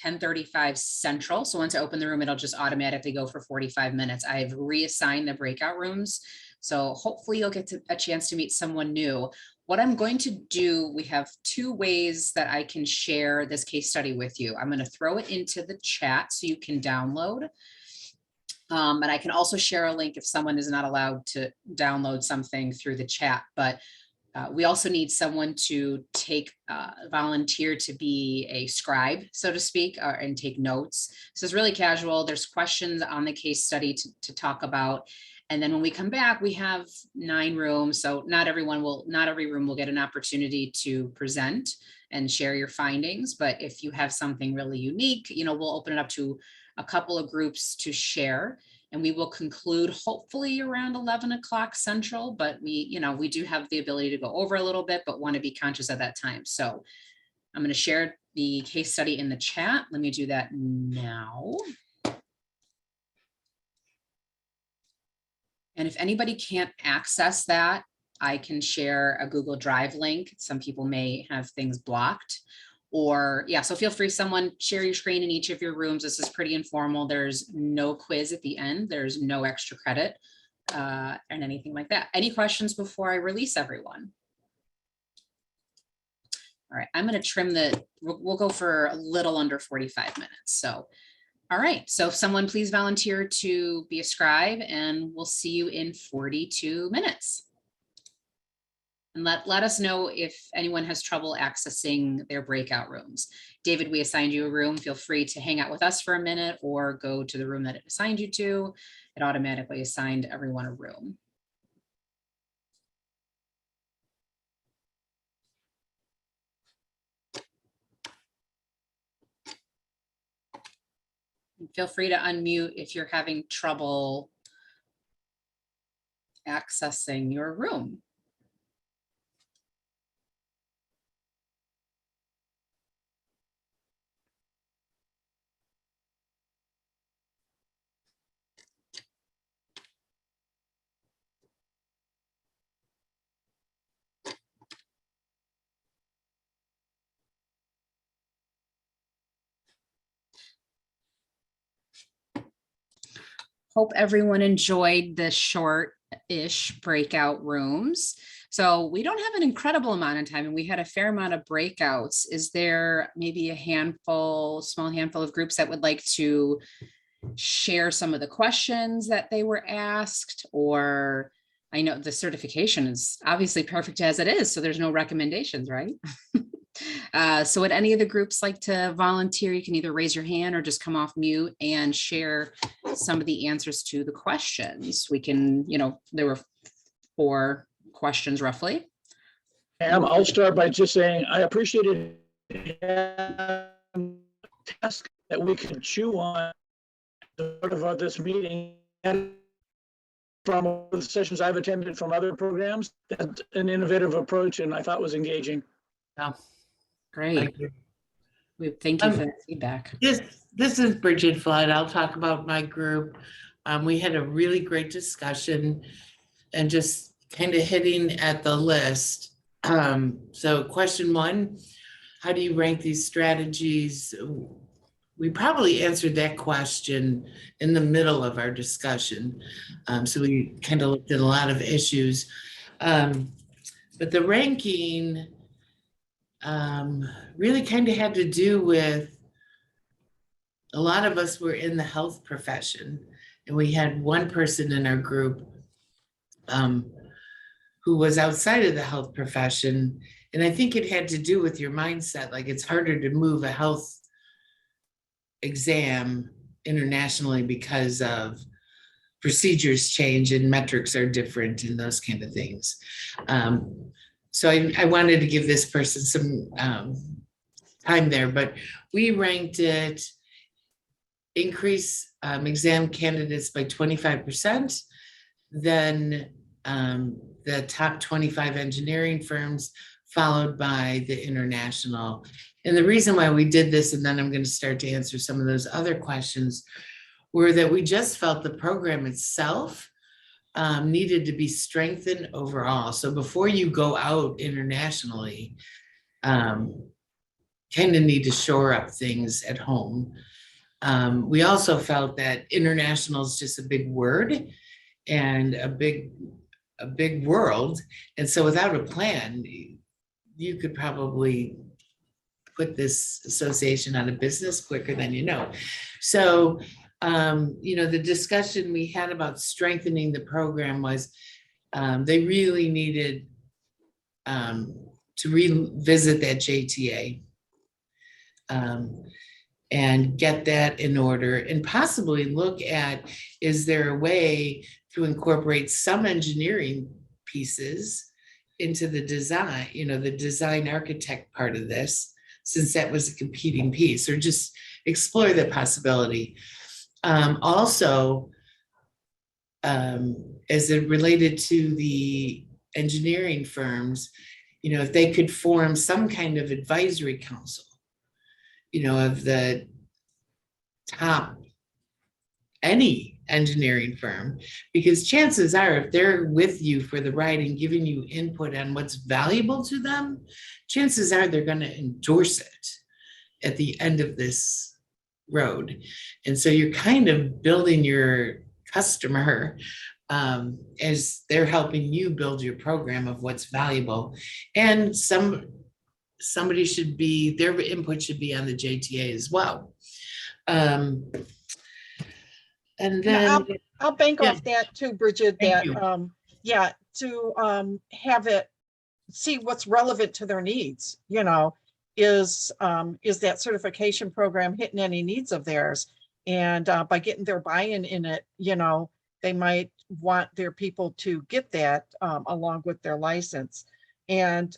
Speaker 4: 10:35 Central. So once I open the room, it'll just automatically go for 45 minutes. I've reassigned the breakout rooms. So hopefully you'll get a chance to meet someone new. What I'm going to do, we have 2 ways that I can share this case study with you. I'm going to throw it into the chat so you can download. And I can also share a link if someone is not allowed to download something through the chat. But we also need someone to volunteer to be a scribe, so to speak, and take notes. So it's really casual. There's questions on the case study to talk about. And then when we come back, we have 9 rooms. So not every room will get an opportunity to present and share your findings. But if you have something really unique, we'll open it up to a couple of groups to share. And we will conclude hopefully around 11 o'clock Central, but we do have the ability to go over a little bit, but want to be conscious of that time. So I'm going to share the case study in the chat. Let me do that now. And if anybody can't access that, I can share a Google Drive link. Some people may have things blocked. Or so feel free, someone share your screen in each of your rooms. This is pretty informal. There's no quiz at the end. There's no extra credit and anything like that. Any questions before I release everyone? All right, I'm going to trim we'll go for a little under 45 minutes. So, all right. So someone please volunteer to be a scribe, and we'll see you in 42 minutes. And let us know if anyone has trouble accessing their breakout rooms. David, we assigned you a room. Feel free to hang out with us for a minute or go to the room that it assigned you to. It automatically assigned everyone a room. Feel free to unmute if you're having trouble accessing your room. Hope everyone enjoyed the short-ish breakout rooms. So we don't have an incredible amount of time and we had a fair amount of breakouts. Is there maybe a small handful of groups that would like to share some of the questions that they were asked? Or I know the certification is obviously perfect as it is, so there's no recommendations, right? So would any of the groups like to volunteer? You can either raise your hand or just come off mute and share some of the answers to the questions. We can, there were 4 questions roughly.
Speaker 5: I'll start by just saying I appreciated a task that we can chew on sort of this meeting, and from the sessions I've attended from other programs. That's an innovative approach, and I thought was engaging.
Speaker 4: Yeah, great. Thank you for that feedback.
Speaker 6: This is Bridget Flood. I'll talk about my group. We had a really great discussion and just kind of hitting at the list. So question 1, how do you rank these strategies? We probably answered that question in the middle of our discussion. So we kind of looked at a lot of issues. But the ranking really kind of had to do with a lot of us were in the health profession, and we had one person in our group who was outside of the health profession. And I think it had to do with your mindset. Like, it's harder to move a health exam internationally because of procedures change and metrics are different and those kind of things. So I wanted to give this person some time there, but we ranked it increase exam candidates by 25%, then the top 25 engineering firms, followed by the international. And the reason why we did this, and then I'm going to start to answer some of those other questions, were that we just felt the program itself needed to be strengthened overall. So before you go out internationally, kind of need to shore up things at home. We also felt that international is just a big word and a big world. And so without a plan, you could probably put this association out of business quicker than you know. So, the discussion we had about strengthening the program was they really needed to revisit that JTA and get that in order, and possibly look at, is there a way to incorporate some engineering pieces into the design, the design architect part of this, since that was a competing piece, or just explore the possibility. Also, as it related to the engineering firms, if they could form some kind of advisory council, of the top, any engineering firm, because chances are, if they're with you for the ride and giving you input on what's valuable to them, chances are they're going to endorse it at the end of this road. And so you're kind of building your customer as they're helping you build your program of what's valuable. And somebody should be, their input should be on the JTA as well. And then
Speaker 7: I'll bank
Speaker 6: yeah.
Speaker 7: off that too, Bridget,
Speaker 6: Thank
Speaker 7: that,
Speaker 6: you.
Speaker 7: to have it see what's relevant to their needs. You know, is that certification program hitting any needs of theirs? And by getting their buy-in in it, you know, they might want their people to get that along with their license. And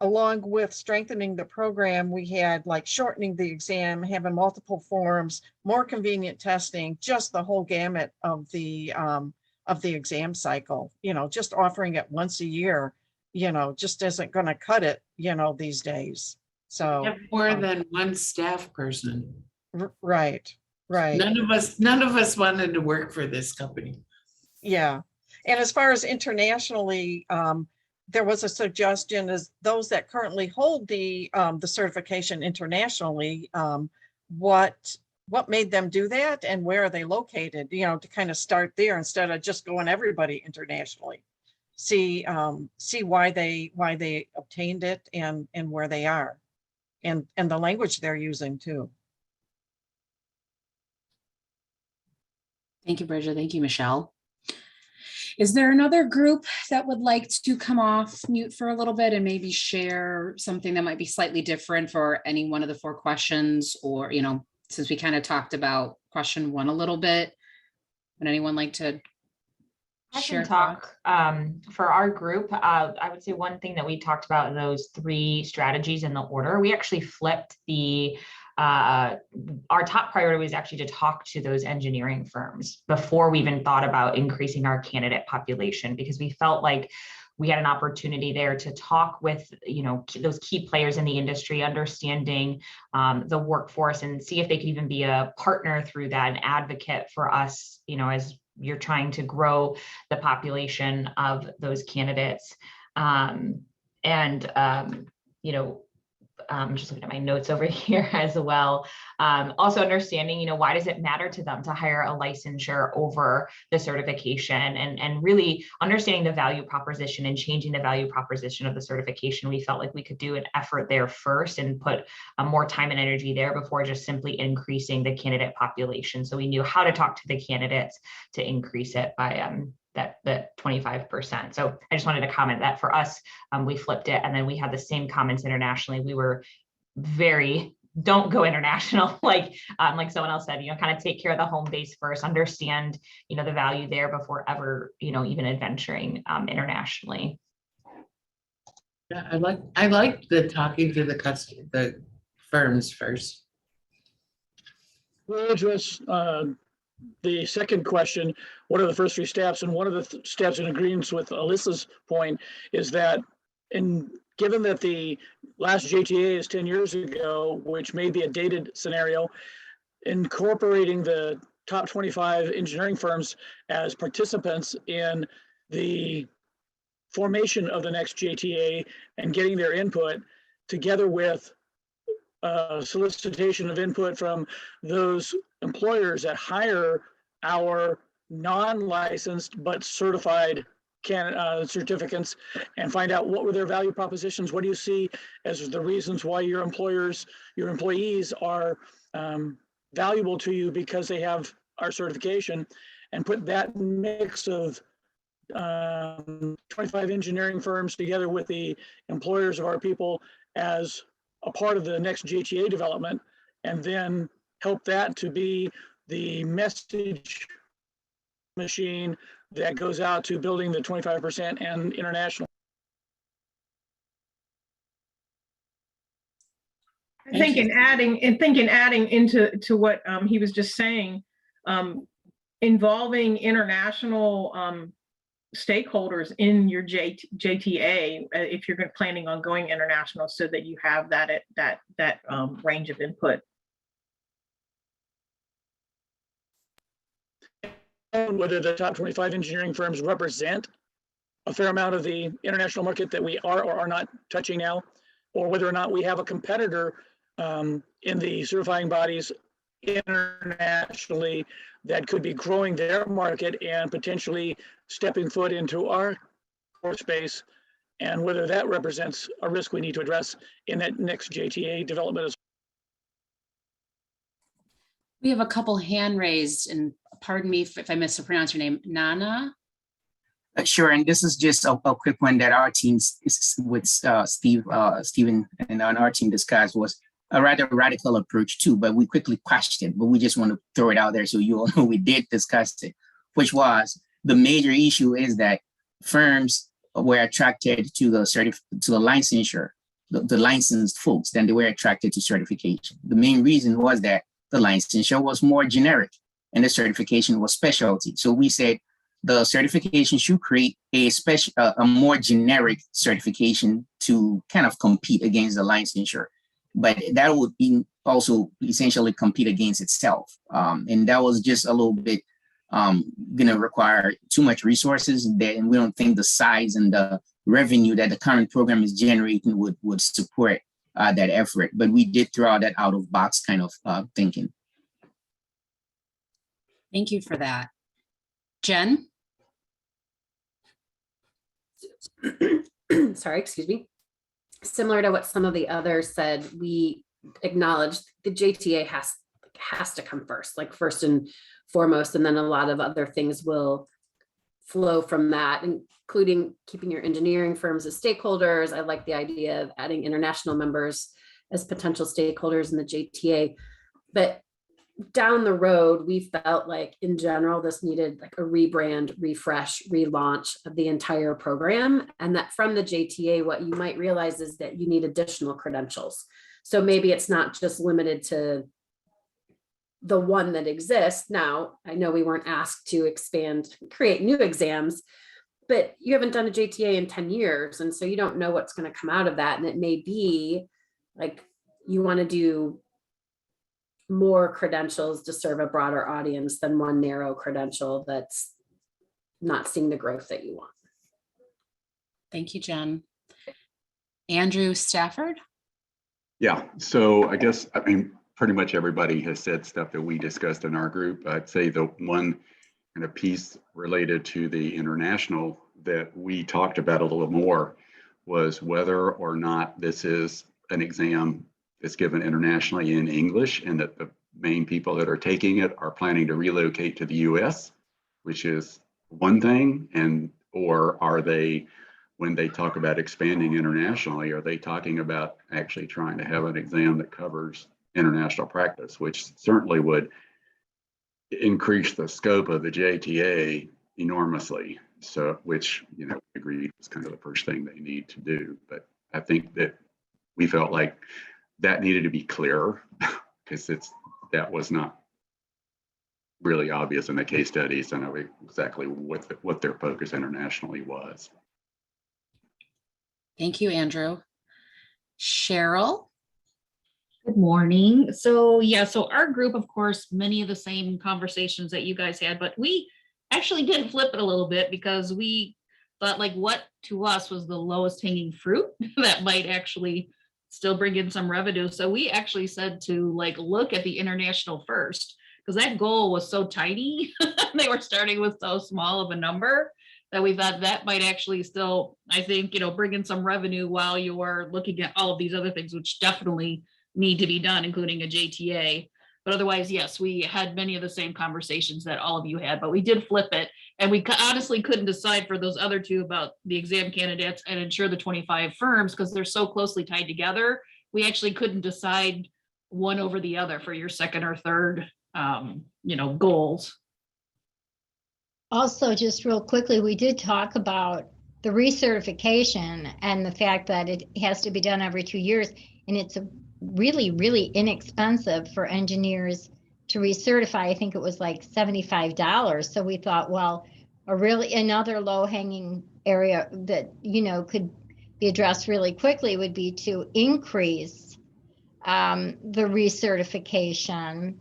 Speaker 7: along with strengthening the program, we had like shortening the exam, having multiple forms, more convenient testing, just the whole gamut of the exam cycle. You know, just offering it once a year, you know, just isn't going to cut it, you know, these days. So
Speaker 6: Have more than one staff person.
Speaker 7: right.
Speaker 6: None of us wanted to work for this company.
Speaker 7: Yeah. And as far as internationally, there was a suggestion as those that currently hold the certification internationally, what made them do that and where are they located, you know, to kind of start there instead of just going everybody internationally. See why they obtained it and where they are and the language they're using too.
Speaker 4: Thank you, Bridget. Thank you, Michelle. Is there another group that would like to come off mute for a little bit and maybe share something that might be slightly different for any one of the 4 questions? Or, you know, since we kind of talked about question 1 a little bit, would anyone like to share?
Speaker 8: I can talk for our group. I would say one thing that we talked about in those 3 strategies in the order, we actually flipped the our top priority was actually to talk to those engineering firms before we even thought about increasing our candidate population, because we felt like we had an opportunity there to talk with, you know, those key players in the industry, understanding the workforce and see if they could even be a partner through that, an advocate for us, you know, as you're trying to grow the population of those candidates. You know, I'm just looking at my notes over here as well. Also understanding, you know, why does it matter to them to hire a licensure over the certification, and really understanding the value proposition and changing the value proposition of the certification. We felt like we could do an effort there first and put more time and energy there before just simply increasing the candidate population. So we knew how to talk to the candidates to increase it by that 25%. So I just wanted to comment that for us, we flipped it, and then we had the same comments internationally. We were very, don't go international, like someone else said, you know, kind of take care of the home base first, understand, you know, the value there before ever, you know, even adventuring internationally.
Speaker 6: Yeah, I like the talking to the firms first.
Speaker 5: We'll address the second question, what are the first 3 steps? And one of the steps in agreement with Alyssa's point is that, given that the last JTA is 10 years ago, which may be a dated scenario, incorporating the top 25 engineering firms as participants in the formation of the next JTA and getting their input, together with solicitation of input from those employers that hire our non-licensed but certified certificates, and find out what were their value propositions. What do you see as the reasons why your employees are valuable to you because they have our certification, and put that mix of 25 engineering firms together with the employers of our people as a part of the next JTA development, and then help that to be the message machine that goes out to building the 25% and international.
Speaker 9: I think in adding into what he was just saying, involving international stakeholders in your JTA, if you're planning on going international, so that you have that range of input.
Speaker 5: Whether the top 25 engineering firms represent a fair amount of the international market that we are or are not touching now, or whether or not we have a competitor in the certifying bodies internationally that could be growing their market and potentially stepping foot into our core space, and whether that represents a risk we need to address in that next JTA development.
Speaker 4: We have a couple hand raised, and pardon me if I mispronounce your name, Nana.
Speaker 10: Sure, and this is just a quick one that our team with Stephen and on our team discussed was a rather radical approach too, but we quickly quashed it. But we just want to throw it out there so you all know we did discuss it, which was the major issue is that firms were attracted to the licensure, the licensed folks, than they were attracted to certification. The main reason was that the licensure was more generic and the certification was specialty. So we said the certification should create a more generic certification to kind of compete against the licensure, but that would also essentially compete against itself. And that was just a little bit going to require too much resources, and we don't think the size and the revenue that the current program is generating would support that effort. But we did throw out that out of box kind of thinking.
Speaker 4: Thank you for that. Jen?
Speaker 11: Sorry, excuse me. Similar to what some of the others said, we acknowledge the JTA has to come first, like first and foremost, and then a lot of other things will flow from that, including keeping your engineering firms as stakeholders. I like the idea of adding international members as potential stakeholders in the JTA, but down the road, we felt like in general, this needed like a rebrand, refresh, relaunch of the entire program. And that from the JTA, what you might realize is that you need additional credentials. So maybe it's not just limited to the one that exists. Now, I know we weren't asked to expand, create new exams, but you haven't done a JTA in 10 years. And so you don't know what's going to come out of that. And it may be like you want to do more credentials to serve a broader audience than one narrow credential that's not seeing the growth that you want.
Speaker 4: Thank you, Jen. Andrew Stafford?
Speaker 12: Yeah, so I guess, pretty much everybody has said stuff that we discussed in our group. I'd say the one kind of piece related to the international that we talked about a little more was whether or not this is an exam that's given internationally in English, and that the main people that are taking it are planning to relocate to the US, which is one thing. And or are they, when they talk about expanding internationally, are they talking about actually trying to have an exam that covers international practice, which certainly would increase the scope of the JTA enormously. So, which, agreed is kind of the first thing they need to do. But I think that we felt like that needed to be clearer because that was not really obvious in the case studies to know exactly what their focus internationally was.
Speaker 4: Thank you, Andrew. Cheryl?
Speaker 13: Good morning. So our group, of course, many of the same conversations that you guys had, but we actually did flip it a little bit because we thought like what to us was the lowest hanging fruit that might actually still bring in some revenue. So we actually said to like look at the international first, because that goal was so tiny. They were starting with so small of a number that we thought that might actually still, I think, bring in some revenue while you're looking at all of these other things, which definitely need to be done, including a JTA. But otherwise, yes, we had many of the same conversations that all of you had, but we did flip it. And we honestly couldn't decide for those other two about the exam candidates and ensure the 25 firms because they're so closely tied together. We actually couldn't decide one over the other for your second or third, goals.
Speaker 14: Also, just real quickly, we did talk about the recertification and the fact that it has to be done every 2 years. And it's really, really inexpensive for engineers to recertify. I think it was like $75. So we thought, well, another low hanging area that, could be addressed really quickly would be to increase the recertification.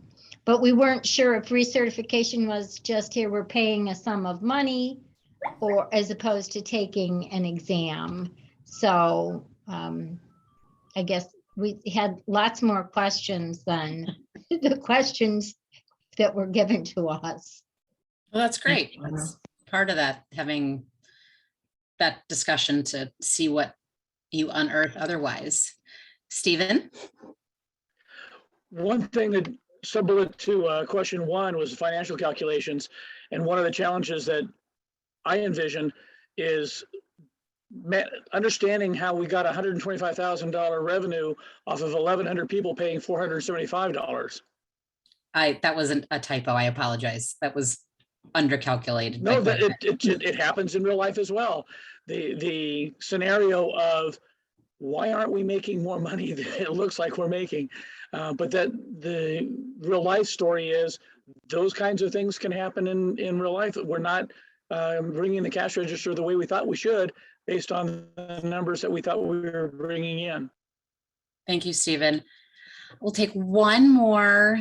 Speaker 14: But we weren't sure if recertification was just here, we're paying a sum of money, or as opposed to taking an exam. So I guess we had lots more questions than the questions that were given to us.
Speaker 4: Well, that's great. That's part of that, having that discussion to see what you unearth otherwise. Stephen?
Speaker 5: One thing that sub-bullet to question one was financial calculations. And one of the challenges that I envision is understanding how we got $125,000 revenue off of 1,100 people paying $475.
Speaker 4: That wasn't a typo. I apologize. That was undercalculated.
Speaker 5: No, that it happens in real life as well. The scenario of why aren't we making more money than it looks like we're making? But that the real life story is those kinds of things can happen in real life. We're not bringing the cash register the way we thought we should based on the numbers that we thought we were bringing in.
Speaker 4: Thank you, Stephen. We'll take one more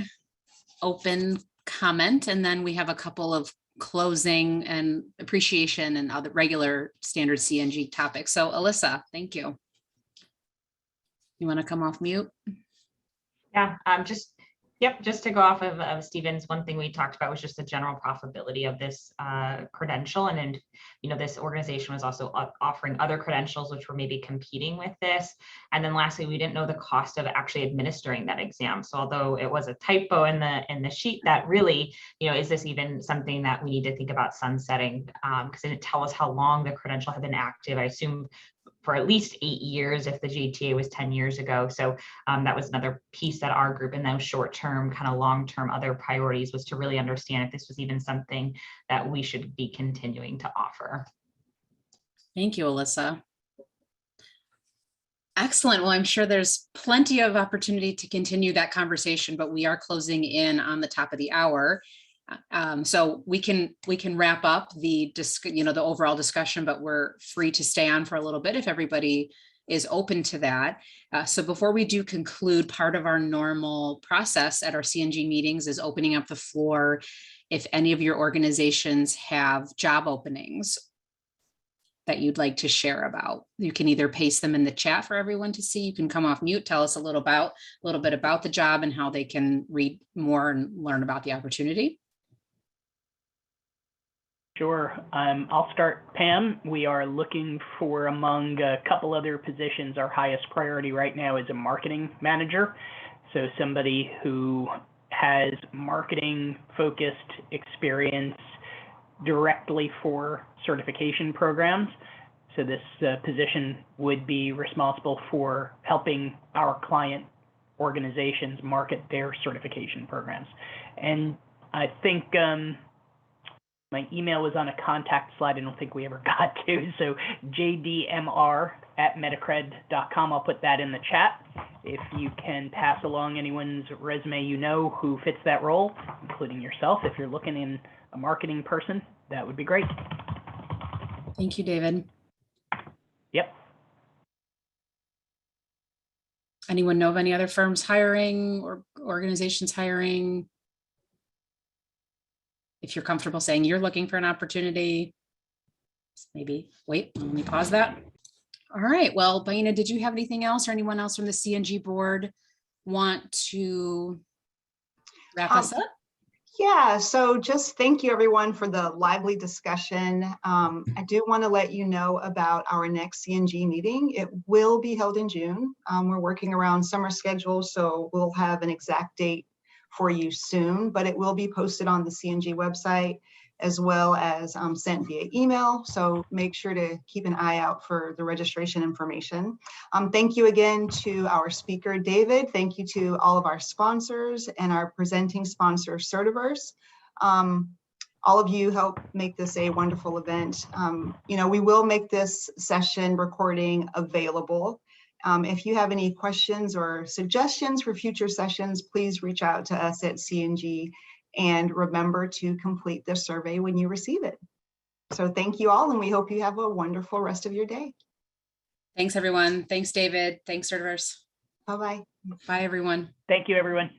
Speaker 4: open comment, and then we have a couple of closing and appreciation and other regular standard CNG topics. So Alyssa, thank you. You want to come off mute?
Speaker 8: Yeah, just to go off of Stephen's, one thing we talked about was just the general profitability of this credential. And this organization was also offering other credentials, which were maybe competing with this. And then lastly, we didn't know the cost of actually administering that exam. So although it was a typo in the sheet, that really, is this even something that we need to think about sunsetting? Because it didn't tell us how long the credential had been active. I assume for at least 8 years if the JTA was 10 years ago. So that was another piece that our group, and those short-term, kind of long-term other priorities, was to really understand if this was even something that we should be continuing to offer.
Speaker 4: Thank you, Alyssa. Excellent. Well, I'm sure there's plenty of opportunity to continue that conversation, but we are closing in on the top of the hour. So we can wrap up the overall discussion, but we're free to stay on for a little bit if everybody is open to that. So before we do conclude, part of our normal process at our CNG meetings is opening up the floor. If any of your organizations have job openings that you'd like to share about, you can either paste them in the chat for everyone to see. You can come off mute, tell us a little bit about the job and how they can read more and learn about the opportunity.
Speaker 3: Sure. I'll start, Pam. We are looking for, among a couple other positions, our highest priority right now is a marketing manager. So somebody who has marketing focused experience directly for certification programs. So this position would be responsible for helping our client organizations market their certification programs. And I think my email was on a contact slide. I don't think we ever got to. So jdmr@metacred.com. I'll put that in the chat. If you can pass along anyone's resume who fits that role, including yourself, if you're looking in a marketing person, that would be great.
Speaker 4: Thank you, David.
Speaker 3: Yep.
Speaker 4: Anyone know of any other firms hiring or organizations hiring? If you're comfortable saying you're looking for an opportunity, maybe wait, let me pause that. All right, well, Baina, did you have anything else or anyone else from the CNG board want to wrap us up?
Speaker 1: Yeah, so just thank you everyone for the lively discussion. I do want to let you know about our next CNG meeting. It will be held in June. We're working around summer schedules, so we'll have an exact date for you soon, but it will be posted on the CNG website as well as sent via email. So make sure to keep an eye out for the registration information. Thank you again to our speaker, David. Thank you to all of our sponsors and our presenting sponsor, Certiverse. All of you help make this a wonderful event. We will make this session recording available. If you have any questions or suggestions for future sessions, please reach out to us at CNG, and remember to complete the survey when you receive it. So thank you all, and we hope you have a wonderful rest of your day.
Speaker 4: Thanks, everyone. Thanks, David. Thanks, Certiverse.
Speaker 1: Bye-bye.
Speaker 4: Bye, everyone.
Speaker 3: Thank you, everyone.